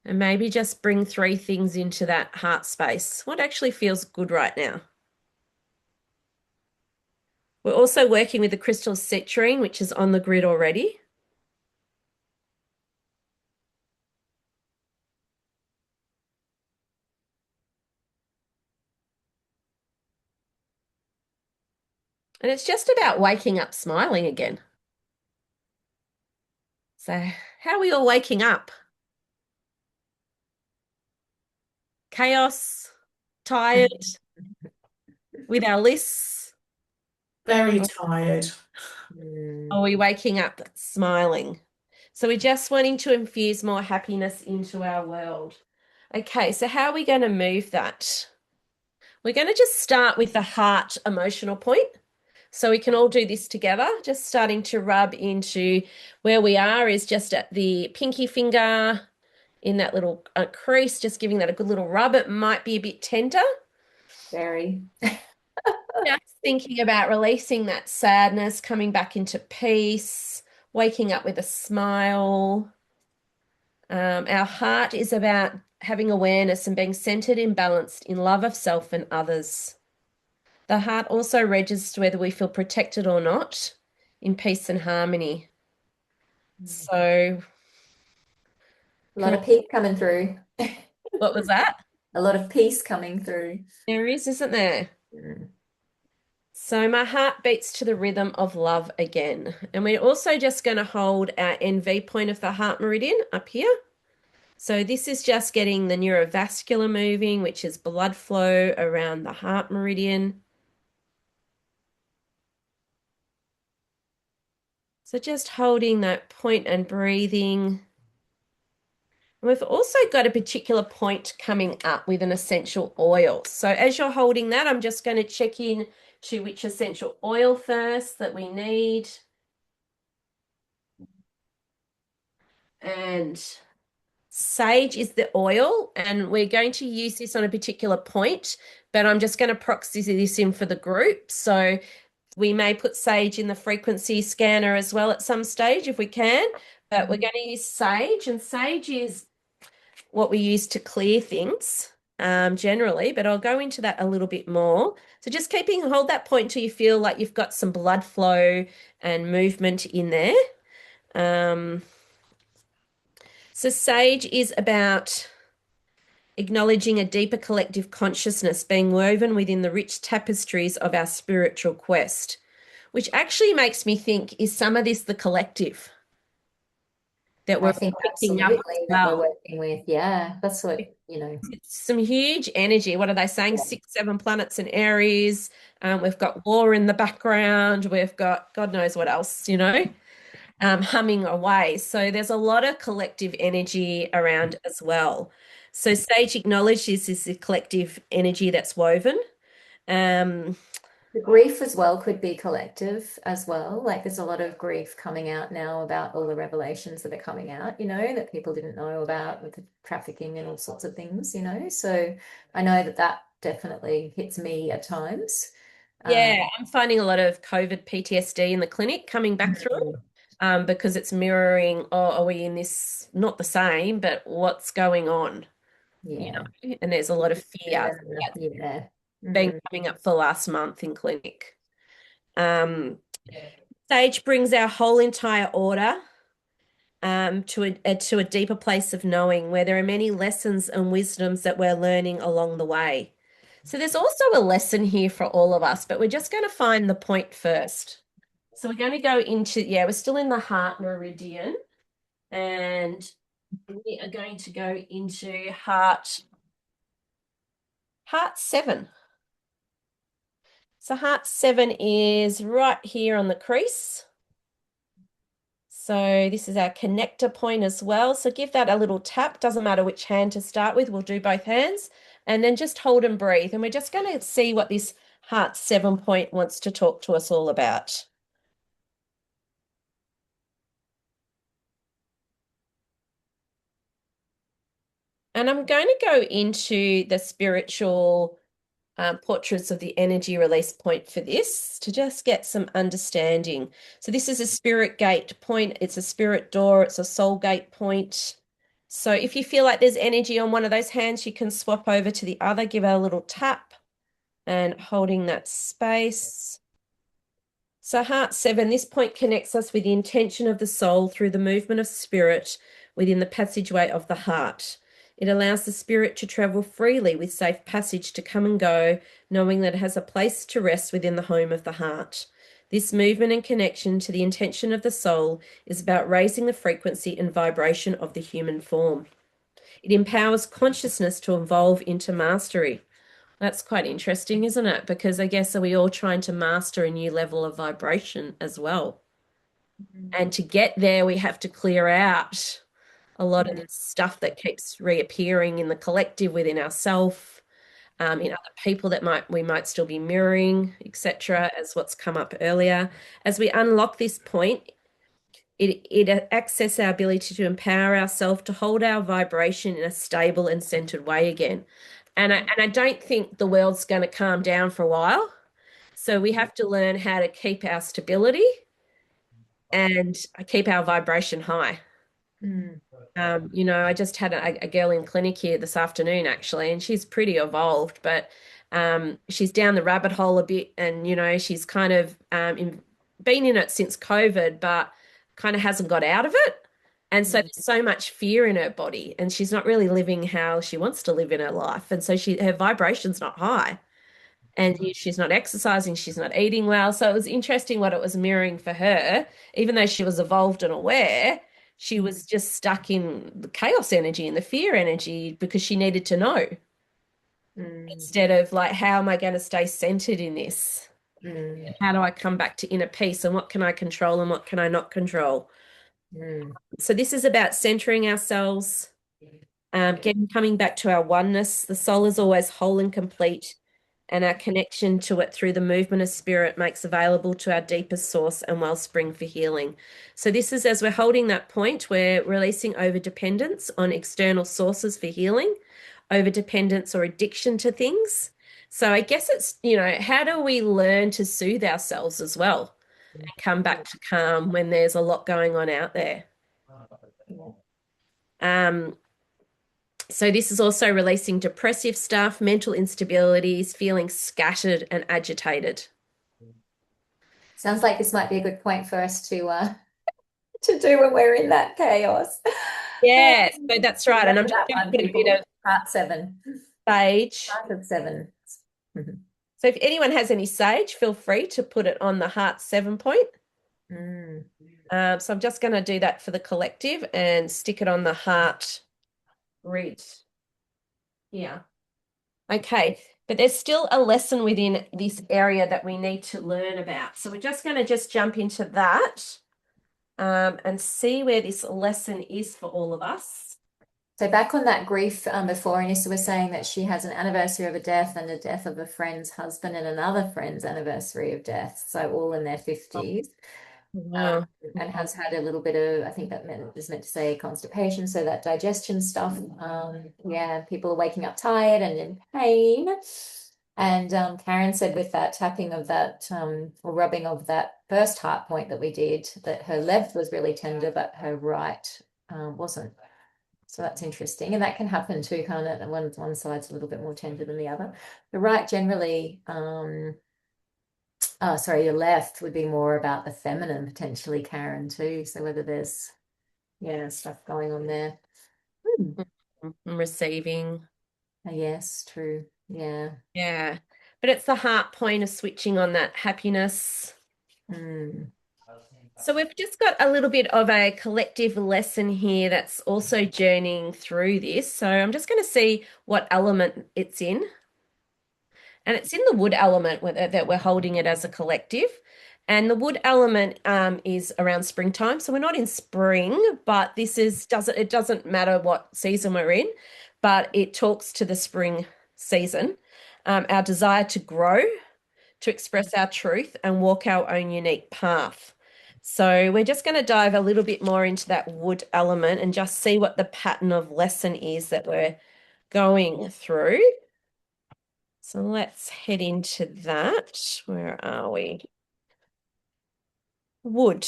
And maybe just bring 3 things into that heart space. What actually feels good right now? We're also working with the crystal citrine, which is on the grid already. And it's just about waking up smiling again. So, how are we all waking up? Chaos, tired, with our lists? Very tired. Or are we waking up smiling? So, we're just wanting to infuse more happiness into our world. Okay, so how are we going to move that? We're going to just start with the heart emotional point. So we can all do this together, just starting to rub into where we are is just at the pinky finger in that little crease, just giving that a good little rub. It might be a bit tender. Very. Just thinking about releasing that sadness, coming back into peace, waking up with a smile. Our heart is about having awareness and being centered and balanced in love of self and others. The heart also registers whether we feel protected or not, in peace and harmony. So, A lot of peace coming through. what was that? A lot of peace coming through. There is, isn't there? Mm. So my heart beats to the rhythm of love again. And we're also just going to hold our NV point of the heart meridian up here. So this is just getting the neurovascular moving, which is blood flow around the heart meridian. So just holding that point and breathing. And we've also got a particular point coming up with an essential oil. So as you're holding that, I'm just going to check in to which essential oil first that we need. And sage is the oil, and we're going to use this on a particular point, but I'm just going to proxy this in for the group. So we may put sage in the frequency scanner as well at some stage if we can, but we're going to use sage, and sage is what we use to clear things generally, but I'll go into that a little bit more. So just hold that point till you feel like you've got some blood flow and movement in there. So sage is about acknowledging a deeper collective consciousness being woven within the rich tapestries of our spiritual quest, which actually makes me think, is some of this the collective that I we're think picking up absolutely as that we're well? working with. Yeah, that's what, It's some huge energy. What are they saying? Yeah. 6, 7 planets in Aries. We've got war in the background. We've got God knows what else, humming away. So there's a lot of collective energy around as well. So Sage acknowledges this is the collective energy that's woven. Um, The grief as well could be collective as well. Like there's a lot of grief coming out now about all the revelations that are coming out, that people didn't know about with the trafficking and all sorts of things, So I know that that definitely hits me at times. yeah, I'm finding a lot of COVID PTSD in the clinic coming back through because it's mirroring, oh, are we in this, not the same, but what's going on? Yeah. And there's a lot of fear. Yeah. Been coming up for last month in clinic. Sage brings our whole entire order to a deeper place of knowing where there are many lessons and wisdoms that we're learning along the way. So there's also a lesson here for all of us, but we're just going to find the point first. So we're going to go into, we're still in the heart meridian, and we are going to go into heart 7. So heart 7 is right here on the crease. So this is our connector point as well. So give that a little tap. Doesn't matter which hand to start with. We'll do both hands. And then just hold and breathe. And we're just going to see what this heart 7 point wants to talk to us all about. And I'm going to go into the spiritual portraits of the energy release point for this to just get some understanding. So this is a spirit gate point. It's a spirit door. It's a soul gate point. So if you feel like there's energy on one of those hands, you can swap over to the other, give it a little tap and holding that space. So heart 7, this point connects us with the intention of the soul through the movement of spirit within the passageway of the heart. It allows the spirit to travel freely with safe passage to come and go, knowing that it has a place to rest within the home of the heart. This movement and connection to the intention of the soul is about raising the frequency and vibration of the human form. It empowers consciousness to evolve into mastery. That's quite interesting, isn't it? Because I guess are we all trying to master a new level of vibration as well? And to get there, we have to clear out a lot of this stuff that keeps reappearing in the collective within ourselves, in other people that we might still be mirroring, etc., as what's come up earlier. As we unlock this point, it access our ability to empower ourselves to hold our vibration in a stable and centered way again. And I don't think the world's going to calm down for a while. So we have to learn how to keep our stability and keep our vibration high. I just had a girl in clinic here this afternoon, actually, and she's pretty evolved, but she's down the rabbit hole a bit, and she's kind of been in it since COVID, but kind of hasn't got out of it. And so there's so much fear in her body, and she's not really living how she wants to live in her life. And so her vibration's not high. And she's not exercising, she's not eating well. So it was interesting what it was mirroring for her. Even though she was evolved and aware, she was just stuck in the chaos energy and the fear energy because she needed to know instead of like, how am I going to stay centered in this? How do I come back to inner peace, and what can I control and what can I not control? So this is about centering ourselves, coming back to our oneness. The soul is always whole and complete, and our connection to it through the movement of spirit makes available to our deepest source and wellspring for healing. So this is as we're holding that point, we're releasing overdependence on external sources for healing, overdependence or addiction to things. So I guess it's, how do we learn to soothe ourselves as well and come back to calm when there's a lot going on out there? So this is also releasing depressive stuff, mental instabilities, feeling scattered and agitated. Sounds like this might be a good point for us to do when we're in that chaos. Yeah, so that's right. And I'm just going to put a bit of Part 7. sage. Part of 7. So if anyone has any sage, feel free to put it on the heart 7 point. So I'm just going to do that for the collective and stick it on the heart grid. Yeah. Okay. But there's still a lesson within this area that we need to learn about. So we're just going to jump into that and see where this lesson is for all of us. So back on that grief before, Anissa was saying that she has an anniversary of a death and the death of a friend's husband and another friend's anniversary of death. So all in their 50s. Wow. And has had a little bit of, I think that is meant to say constipation, so that digestion stuff. Yeah, people are waking up tired and in pain. And Karen said with that tapping of that or rubbing of that first heart point that we did, that her left was really tender, but her right wasn't. So that's interesting. And that can happen too, can't it? And one side's a little bit more tender than the other. The right generally your left would be more about the feminine, potentially, Karen, too. So whether there's, stuff going on there. Receiving. Yes, true. Yeah. Yeah. But it's the heart point of switching on that happiness. So we've just got a little bit of a collective lesson here that's also journeying through this. So I'm just going to see what element it's in. And it's in the wood element that we're holding it as a collective. And the wood element is around springtime. So we're not in spring, but it doesn't matter what season we're in, but it talks to the spring season. Our desire to grow, to express our truth and walk our own unique path. So we're just going to dive a little bit more into that wood element and just see what the pattern of lesson is that we're going through. So let's head into that. Where are we? Wood.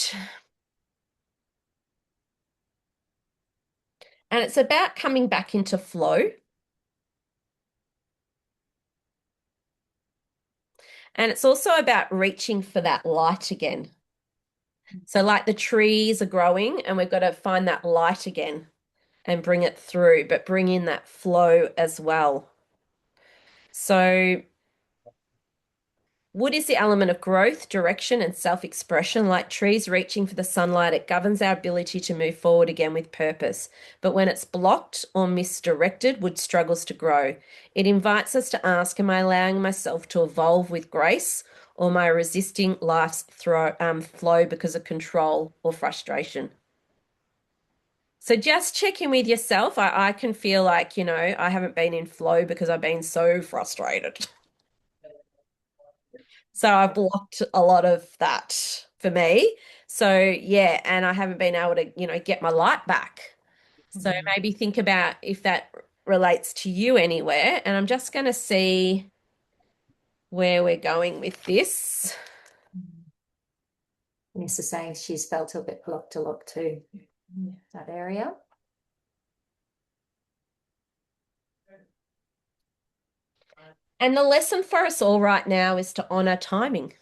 And it's about coming back into flow. And it's also about reaching for that light again. So like the trees are growing and we've got to find that light again and bring it through, but bring in that flow as well. So Wood is the element of growth, direction, and self-expression. Like trees reaching for the sunlight, it governs our ability to move forward again with purpose. But when it's blocked or misdirected, wood struggles to grow. It invites us to ask, am I allowing myself to evolve with grace, or am I resisting life's flow because of control or frustration? So just check in with yourself. I can feel like, I haven't been in flow because I've been so frustrated. So I've blocked a lot of that for me. So yeah, and I haven't been able to, get my light back. So maybe think about if that relates to you anywhere. And I'm just going to see where we're going with this. Vanessa saying she's felt a bit blocked a lot too, that area. And the lesson for us all right now is to honor timing.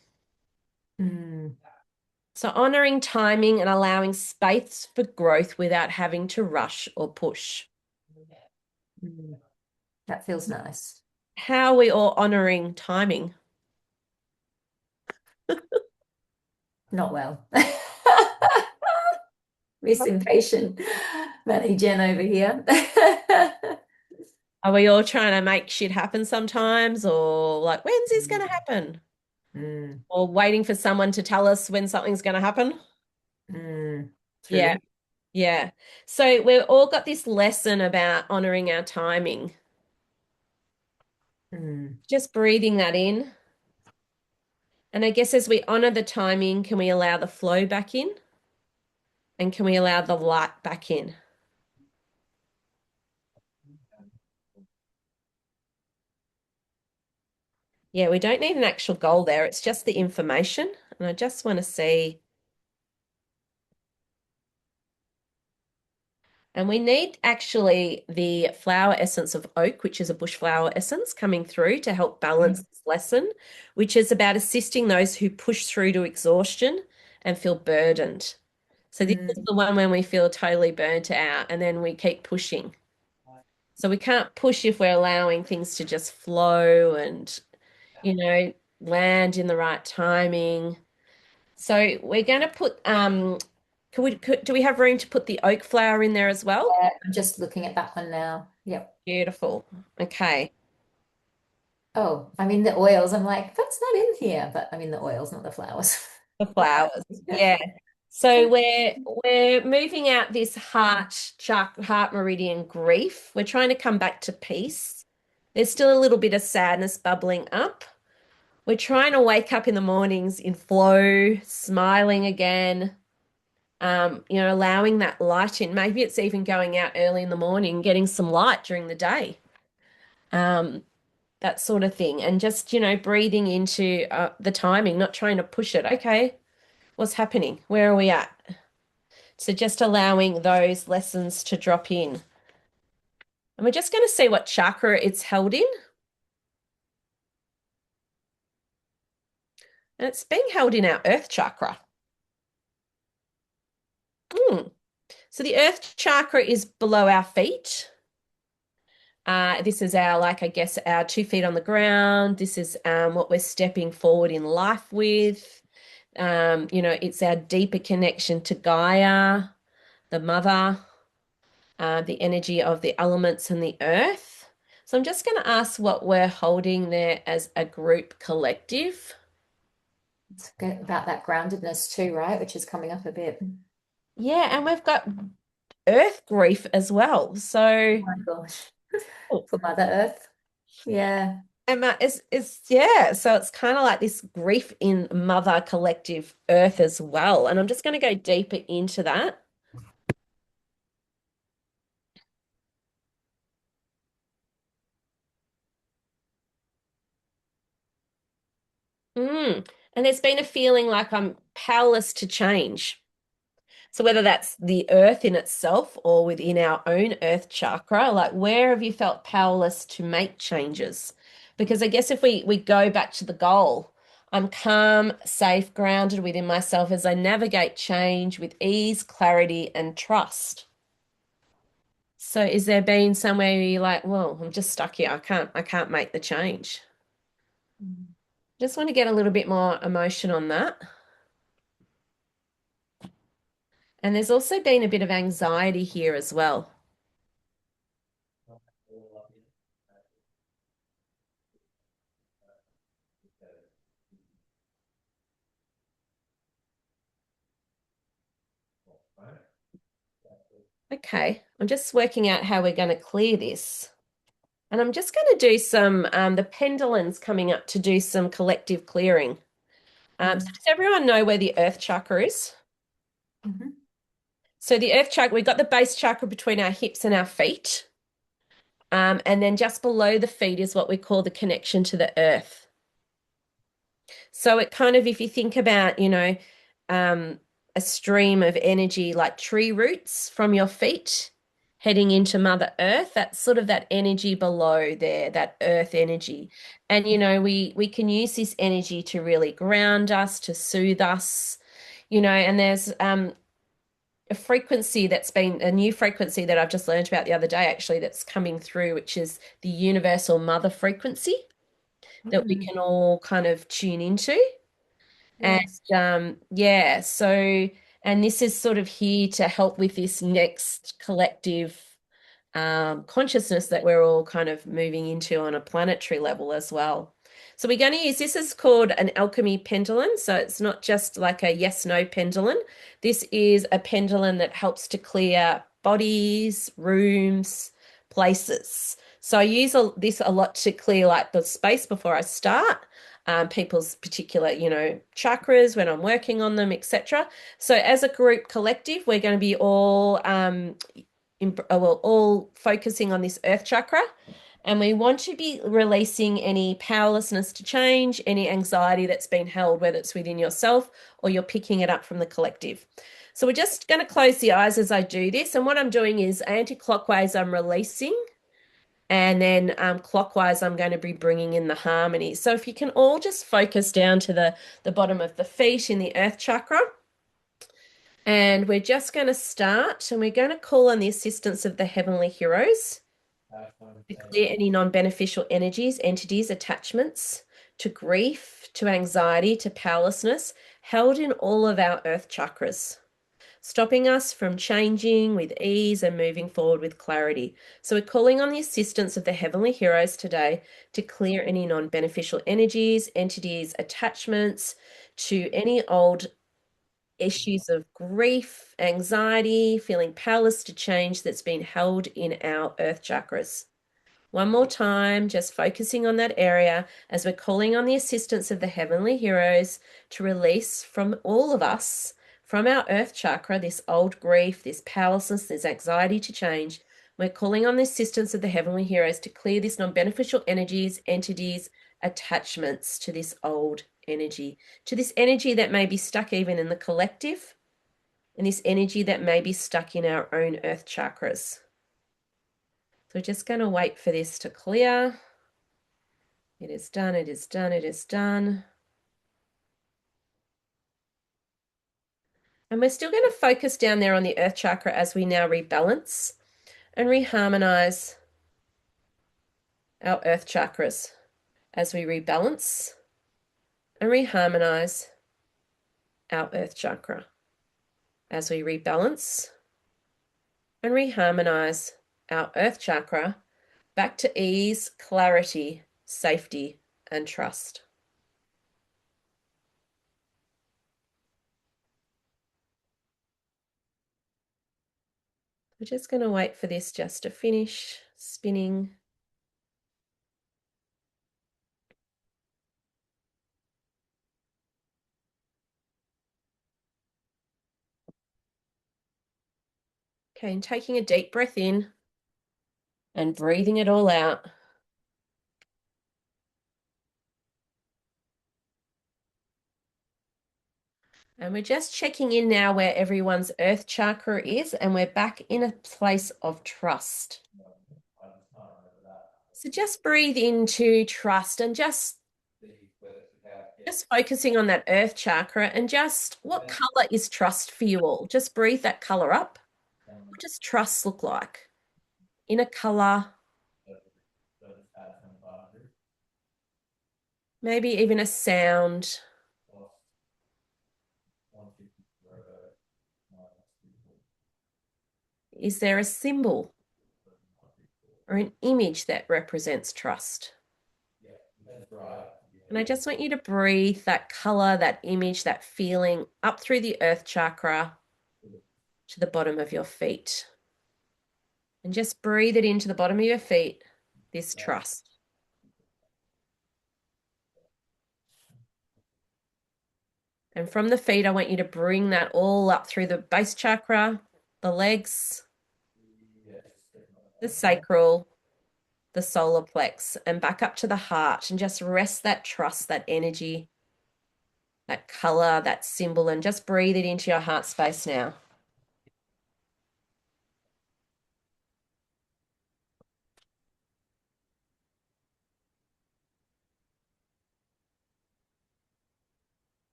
So honoring timing and allowing space for growth without having to rush or push. That feels nice. How are we all honoring timing? Not well. Miss Impatient Manny Jen over here. Are we all trying to make shit happen sometimes, or like, when's this going to happen? Or waiting for someone to tell us when something's going to happen? Yeah, yeah. So we've all got this lesson about honoring our timing. Just breathing that in. And I guess as we honor the timing, can we allow the flow back in? And can we allow the light back in? Yeah, we don't need an actual goal there. It's just the information. And I just want to see. And we need actually the flower essence of oak, which is a bush flower essence, coming through to help balance this lesson, which is about assisting those who push through to exhaustion and feel burdened. So this is the one when we feel totally burnt out and then we keep pushing. So we can't push if we're allowing things to just flow and, land in the right timing. So we're going to put, do we have room to put the oak flower in there as well? Yeah, I'm just looking at that one now. Yep. Beautiful. Okay. Oh, I'm in the oils. I'm like, that's not in here, but I'm in the oils, not the flowers. The flowers. Yeah. So we're moving out this heart meridian grief. We're trying to come back to peace. There's still a little bit of sadness bubbling up. We're trying to wake up in the mornings in flow, smiling again, allowing that light in. Maybe it's even going out early in the morning, getting some light during the day, that sort of thing. And just, breathing into the timing, not trying to push it. Okay, what's happening? Where are we at? So just allowing those lessons to drop in. And we're just going to see what chakra it's held in. And it's being held in our earth chakra. So the earth chakra is below our feet. This is our 2 feet on the ground. This is what we're stepping forward in life with. It's our deeper connection to Gaia, the mother, the energy of the elements and the earth. So I'm just going to ask what we're holding there as a group collective. It's good about that groundedness too, right? Which is coming up a bit. Yeah, and we've got earth grief as well. So, oh my gosh, for Mother Earth. Yeah. Emma yeah, so it's kind of like this grief in mother collective earth as well. And I'm just going to go deeper into that. And there's been a feeling like I'm powerless to change. So whether that's the earth in itself or within our own earth chakra, like where have you felt powerless to make changes? Because I guess if we go back to the goal, I'm calm, safe, grounded within myself as I navigate change with ease, clarity, and trust. So is there been somewhere where you're like, well, I'm just stuck here. I can't make the change? Just want to get a little bit more emotion on that. And there's also been a bit of anxiety here as well. Okay, I'm just working out how we're going to clear this. And I'm just going to do some, the pendulum's coming up to do some collective clearing. So does everyone know where the earth chakra is? Mm-hmm. So the earth chakra, we've got the base chakra between our hips and our feet. And then just below the feet is what we call the connection to the earth. So it kind of, if you think about, a stream of energy like tree roots from your feet heading into Mother Earth, that's sort of that energy below there, that earth energy. And, we can use this energy to really ground us, to soothe us, and there's a frequency that's been a new frequency that I've just learned about the other day, actually, that's coming through, which is the universal mother frequency that we can all kind of tune into. Yes. And and this is sort of here to help with this next collective consciousness that we're all kind of moving into on a planetary level as well. So we're going to use this is called an alchemy pendulum. So it's not just like a yes/no pendulum. This is a pendulum that helps to clear bodies, rooms, places. So I use this a lot to clear like the space before I start. People's particular, chakras when I'm working on them, etc. So as a group collective, we're going to be all all focusing on this earth chakra. And we want to be releasing any powerlessness to change, any anxiety that's been held, whether it's within yourself or you're picking it up from the collective. So we're just going to close the eyes as I do this. And what I'm doing is anti-clockwise, I'm releasing. And then clockwise, I'm going to be bringing in the harmony. So if you can all just focus down to the bottom of the feet in the earth chakra. And we're just going to start and we're going to call on the assistance of the heavenly heroes to clear any non-beneficial energies, entities, attachments to grief, to anxiety, to powerlessness held in all of our earth chakras, stopping us from changing with ease and moving forward with clarity. So we're calling on the assistance of the heavenly heroes today to clear any non-beneficial energies, entities, attachments to any old issues of grief, anxiety, feeling powerless to change that's been held in our earth chakras. One more time, just focusing on that area as we're calling on the assistance of the heavenly heroes to release from all of us, from our earth chakra, this old grief, this powerlessness, this anxiety to change. We're calling on the assistance of the heavenly heroes to clear this non-beneficial energies, entities, attachments to this old energy, to this energy that may be stuck even in the collective, and this energy that may be stuck in our own earth chakras. So we're just going to wait for this to clear. It is done, it is done, it is done. And we're still going to focus down there on the earth chakra as we now rebalance and reharmonize our earth chakras as we rebalance and reharmonize our earth chakra as we rebalance and reharmonize our earth chakra back to ease, clarity, safety, and trust. We're just going to wait for this just to finish spinning. Okay, and taking a deep breath in and breathing it all out. And we're just checking in now where everyone's earth chakra is, and we're back in a place of trust. So just breathe into trust and just focusing on that earth chakra and just what color is trust for you all? Just breathe that color up. What does trust look like? In a color. Maybe even a sound. Is there a symbol or an image that represents trust? And I just want you to breathe that color, that image, that feeling up through the earth chakra to the bottom of your feet. And just breathe it into the bottom of your feet, this trust. And from the feet, I want you to bring that all up through the base chakra, the legs, the sacral, the solar plex, and back up to the heart, and just rest that trust, that energy, that color, that symbol, and just breathe it into your heart space now.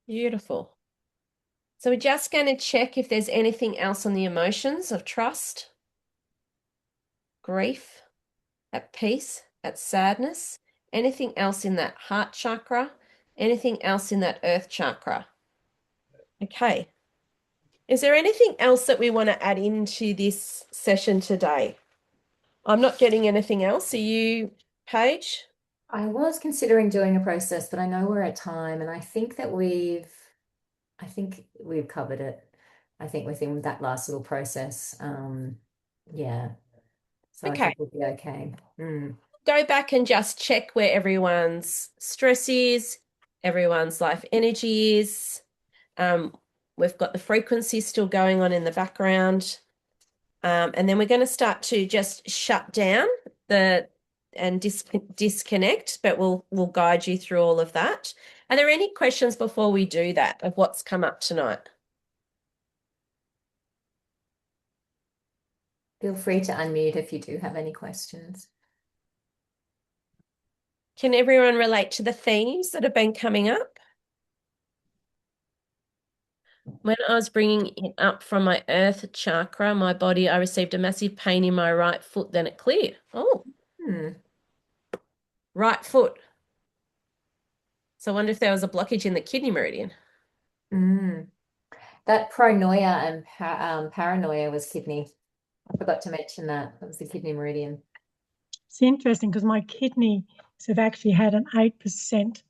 Beautiful. So we're just going to check if there's anything else on the emotions of trust, grief, at peace, at sadness, anything else in that heart chakra, anything else in that earth chakra. Okay. Is there anything else that we want to add into this session today? I'm not getting anything else. Are you, Paige? I was considering doing a process, but I know we're at time, and I think we've covered it. I think within that last little process. Yeah. So I Okay. think we'll be okay. Go back and just check where everyone's stress is, everyone's life energy is. We've got the frequency still going on in the background. And then we're going to start to just shut down and disconnect, but we'll guide you through all of that. Are there any questions before we do that of what's come up tonight? Feel free to unmute if you do have any questions. Can everyone relate to the themes that have been coming up? When I was bringing it up from my earth chakra, my body, I received a massive pain in my right foot, then it cleared. Oh, right foot. So I wonder if there was a blockage in the kidney meridian. That pronoia and paranoia was kidney. I forgot to mention that. That was the kidney meridian. It's interesting because my kidneys have actually had an 8%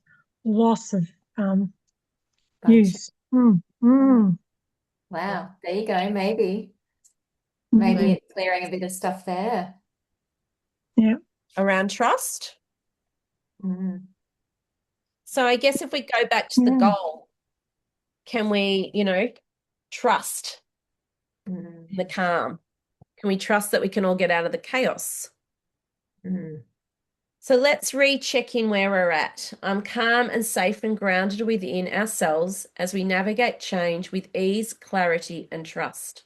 loss of use. Wow, there you go. Maybe it's clearing a bit of stuff there. Yeah. Around trust. So I guess if we go back to the goal, can we, trust the calm? Can we trust that we can all get out of the chaos? So let's recheck in where we're at. I'm calm and safe and grounded within ourselves as we navigate change with ease, clarity, and trust.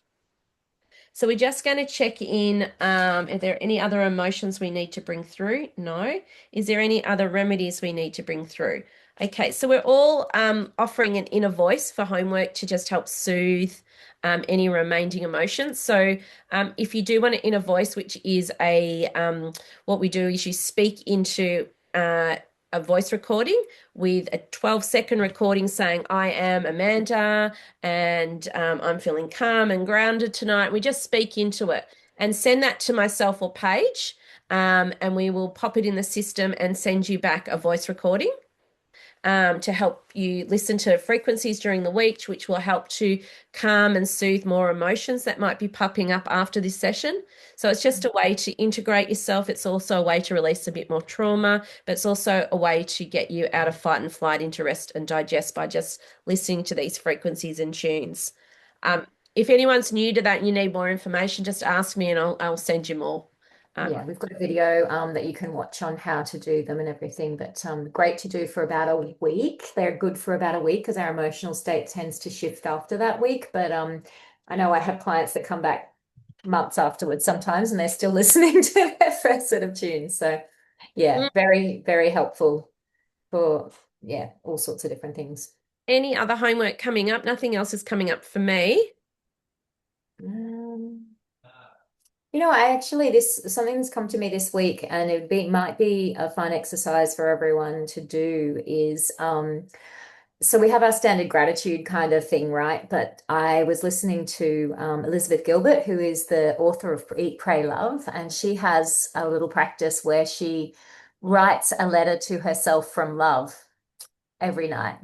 So we're just going to check in. Are there any other emotions we need to bring through? No. Is there any other remedies we need to bring through? Okay, so we're all offering an inner voice for homework to just help soothe any remaining emotions. So if you do want an inner voice, which is what we do is you speak into a voice recording with a 12-second recording saying, I am Amanda and I'm feeling calm and grounded tonight. We just speak into it and send that to myself or Paige, and we will pop it in the system and send you back a voice recording to help you listen to frequencies during the week, which will help to calm and soothe more emotions that might be popping up after this session. So it's just a way to integrate yourself. It's also a way to release a bit more trauma, but it's also a way to get you out of fight and flight into rest and digest by just listening to these frequencies and tunes. If anyone's new to that and you need more information, just ask me and I'll send you more. Yeah, we've got a video that you can watch on how to do them and everything, but great to do for about a week. They're good for about a week because our emotional state tends to shift after that week. But I know I have clients that come back months afterwards sometimes and they're still listening to their first set of tunes. So yeah, very, very helpful for all sorts of different things. Any other homework coming up? Nothing else is coming up for me. I actually this something that's come to me this week, and might be a fun exercise for everyone to do is so we have our standard gratitude kind of thing, right? But I was listening to Elizabeth Gilbert, who is the author of Eat, Pray, Love, and she has a little practice where she writes a letter to herself from love every night.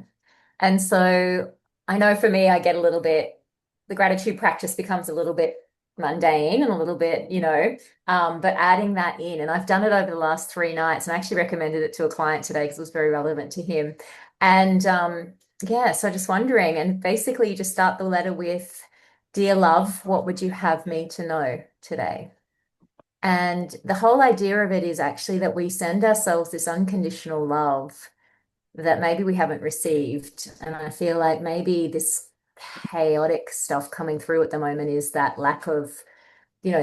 And so I know for me, I get a little bit, the gratitude practice becomes a little bit mundane and a little bit, but adding that in, and I've done it over the last 3 nights, and I actually recommended it to a client today because it was very relevant to him. And yeah, so just wondering, and basically you just start the letter with, Dear love, what would you have me to know today? And the whole idea of it is actually that we send ourselves this unconditional love that maybe we haven't received. And I feel like maybe this chaotic stuff coming through at the moment is that lack of,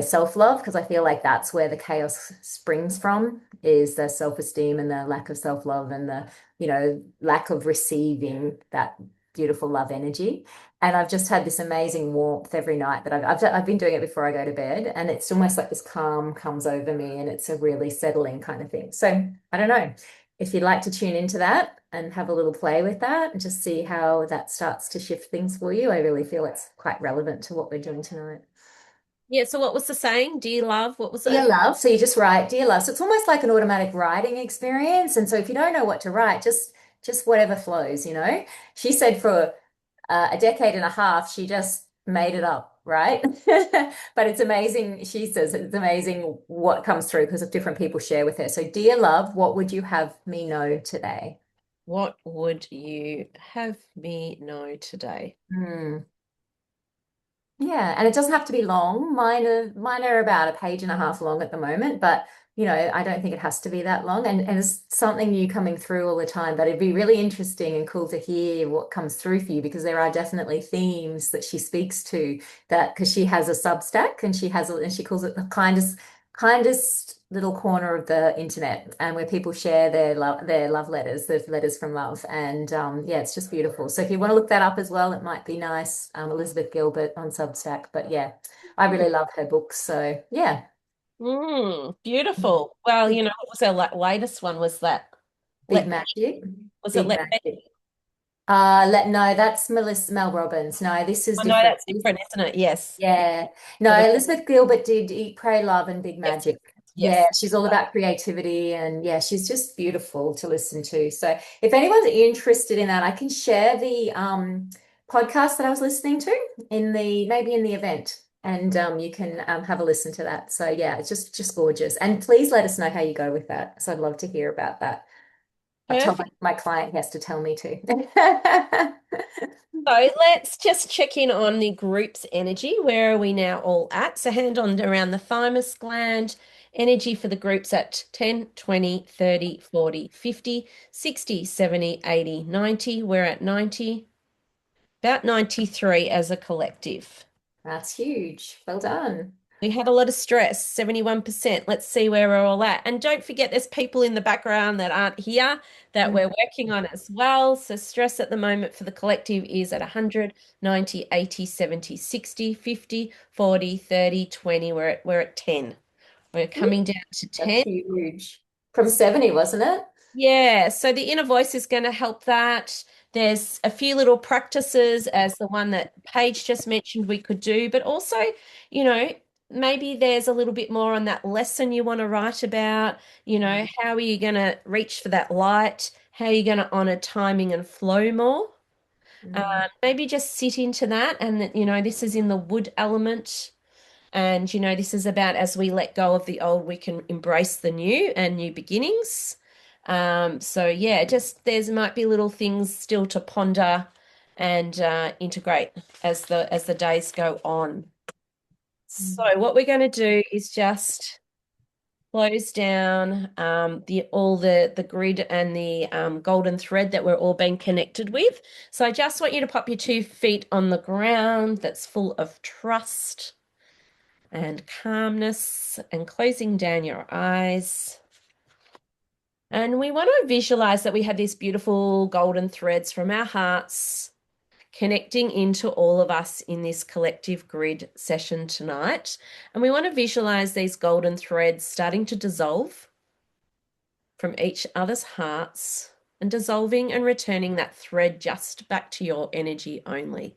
self-love, because I feel like that's where the chaos springs from, is the self-esteem and the lack of self-love and the, lack of receiving that beautiful love energy. And I've just had this amazing warmth every night that I've been doing it before I go to bed, and it's almost like this calm comes over me, and it's a really settling kind of thing. So I don't know if you'd like to tune into that and have a little play with that and just see how that starts to shift things for you. I really feel it's quite relevant to what we're doing tonight. Yeah, so what was the saying? Dear love, what was Dear it? love. So you just write, Dear love. So it's almost like an automatic writing experience. And so if you don't know what to write, just whatever flows. She said for a decade and a half, she just made it up, right? But it's amazing. She says it's amazing what comes through because of different people share with her. So, dear love, what would you have me know today? What would you have me know today? Hmm. Yeah, and it doesn't have to be long. Mine are about a page and a half long at the moment, but I don't think it has to be that long. And it's something new coming through all the time. But it'd be really interesting and cool to hear what comes through for you, because there are definitely themes that she speaks to, that because she has a Substack, and and she calls it the kindest little corner of the internet, and where people share their love letters, their letters from love. And yeah, it's just beautiful. So if you want to look that up as well, it might be nice. Elizabeth Gilbert on Substack. But yeah, I really love her books. So yeah. Beautiful. Well, what was our latest one? Was that Big Let Magic. was it Big Let Magic. No, that's Melissa Mel Robbins. No, this is Oh no, different. that's different, isn't it? Yes. Yeah. No, So the Elizabeth Gilbert did Eat, Pray, Love, and Big yes, Magic. Yeah, yes. she's all about creativity, and yeah, she's just beautiful to listen to. So if anyone's interested in that, I can share the podcast that I was listening to maybe in the event, and you can have a listen to that. So yeah, it's just gorgeous. And please let us know how you go with that. So I'd love to hear about that. I've told Perfect. my client he has to tell me to. So let's just check in on the group's energy. Where are we now all at? So hand on around the thymus gland. Energy for the groups at 10, 20, 30, 40, 50, 60, 70, 80, 90. We're at 90, about 93 as a collective. That's huge. Well done. We had a lot of stress, 71%. Let's see where we're all at. And don't forget, there's people in the background that aren't here that we're working on as well. So stress at the moment for the collective is at 100, 90, 80, 70, 60, 50, 40, 30, 20. We're at 10. We're coming down to That's 10. huge. From 70, wasn't it? Yeah, so the inner voice is going to help that. There's a few little practices as the one that Paige just mentioned we could do, but also, you know, maybe there's a little bit more on that lesson you want to write about. How are you going to reach for that light? How are you going to honor timing and flow more? Mm. Maybe just sit into that, and that, this is in the wood element. And, this is about as we let go of the old, we can embrace the new and new beginnings. So yeah, just there's might be little things still to ponder and integrate as the days go on. So what we're going to do is just close down the grid and the golden thread that we're all being connected with. So I just want you to pop your 2 feet on the ground that's full of trust and calmness, and closing down your eyes. And we want to visualize that we have these beautiful golden threads from our hearts connecting into all of us in this collective grid session tonight. And we want to visualize these golden threads starting to dissolve from each other's hearts and dissolving and returning that thread just back to your energy only.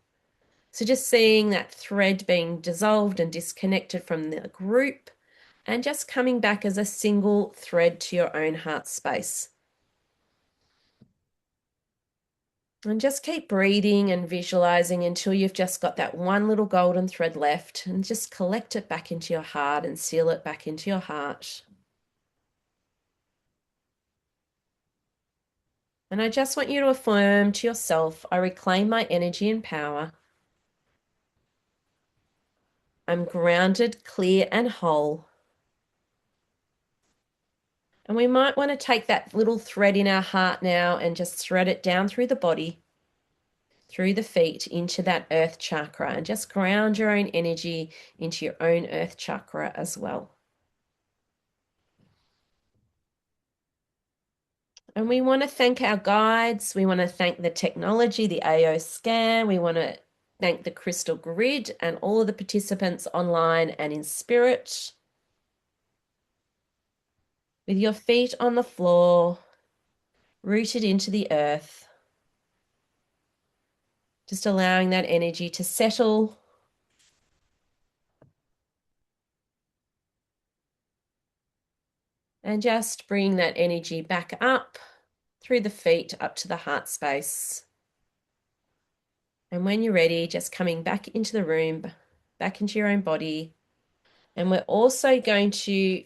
So just seeing that thread being dissolved and disconnected from the group and just coming back as a single thread to your own heart space. And just keep breathing and visualizing until you've just got that one little golden thread left, and just collect it back into your heart and seal it back into your heart. And I just want you to affirm to yourself, I reclaim my energy and power. I'm grounded, clear, and whole. And we might want to take that little thread in our heart now and just thread it down through the body, through the feet, into that earth chakra, and just ground your own energy into your own earth chakra as well. And we want to thank our guides. We want to thank the technology, the AO scan. We want to thank the crystal grid and all of the participants online and in spirit. With your feet on the floor, rooted into the earth. Just allowing that energy to settle. And just bring that energy back up through the feet up to the heart space. And when you're ready, just coming back into the room, back into your own body. And we're also going to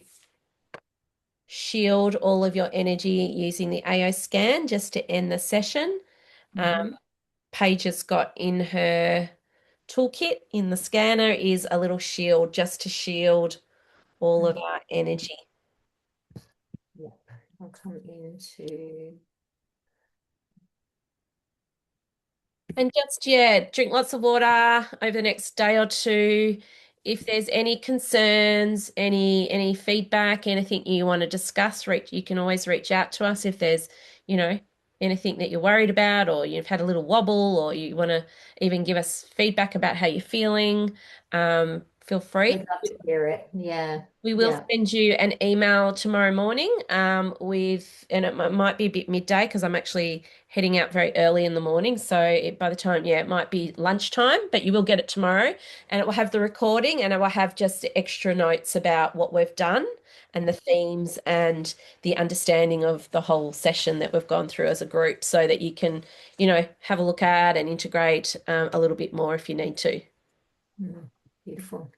shield all of your energy using the AO scan just to end the session. Paige has got in her toolkit in the scanner is a little shield just to shield all of our energy. Yep. I'll come into. And just, yeah, drink lots of water over the next day or two. If there's any concerns, any feedback, anything you want to discuss, you can always reach out to us if there's, anything that you're worried about, or you've had a little wobble, or you want to even give us feedback about how you're feeling. Feel free. We'd love to hear it. Yeah. We will Yeah. send you an email tomorrow morning and it might be a bit midday because I'm actually heading out very early in the morning. So by the time, it might be lunchtime, but you will get it tomorrow, and it will have the recording, and it will have just extra notes about what we've done and the themes and the understanding of the whole session that we've gone through as a group, so that you can, have a look at and integrate a little bit more if you need to. Beautiful.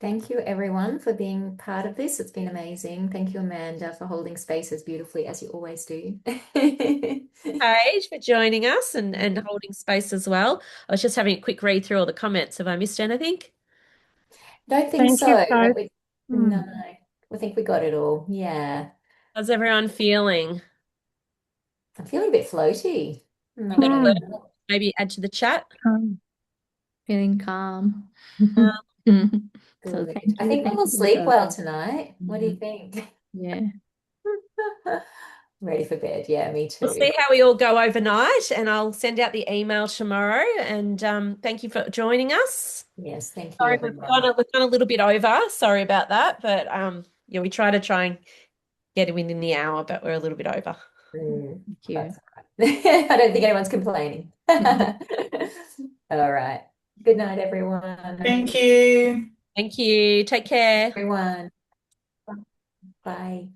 Thank you, everyone, for being part of this. It's been amazing. Thank you, Amanda, for holding space as beautifully as you always do. Paige, for joining us and holding space as well. I was just having a quick read through all the comments. Have I missed anything? Don't think Thank so. you both. No, I think we got it all. Yeah. How's everyone feeling? I'm feeling a bit floaty. I'm not Bit gonna alert? lie. Maybe add to the chat. Feeling calm. So Good. thank I you. think Thank we'll you sleep both. well tonight. What do you think? Yeah. Ready for bed. Yeah, me We'll too. see how we all go overnight, and I'll send out the email tomorrow. And thank you for joining us. Yes, thank you, Sorry, everyone. we've gone a little bit over. Sorry about that, but we try and get it within the hour, but we're a little bit over. Thank you. That's all right. I don't think anyone's complaining. All right. Good night, everyone. Thank you. Thank you. Take care. Everyone. Bye.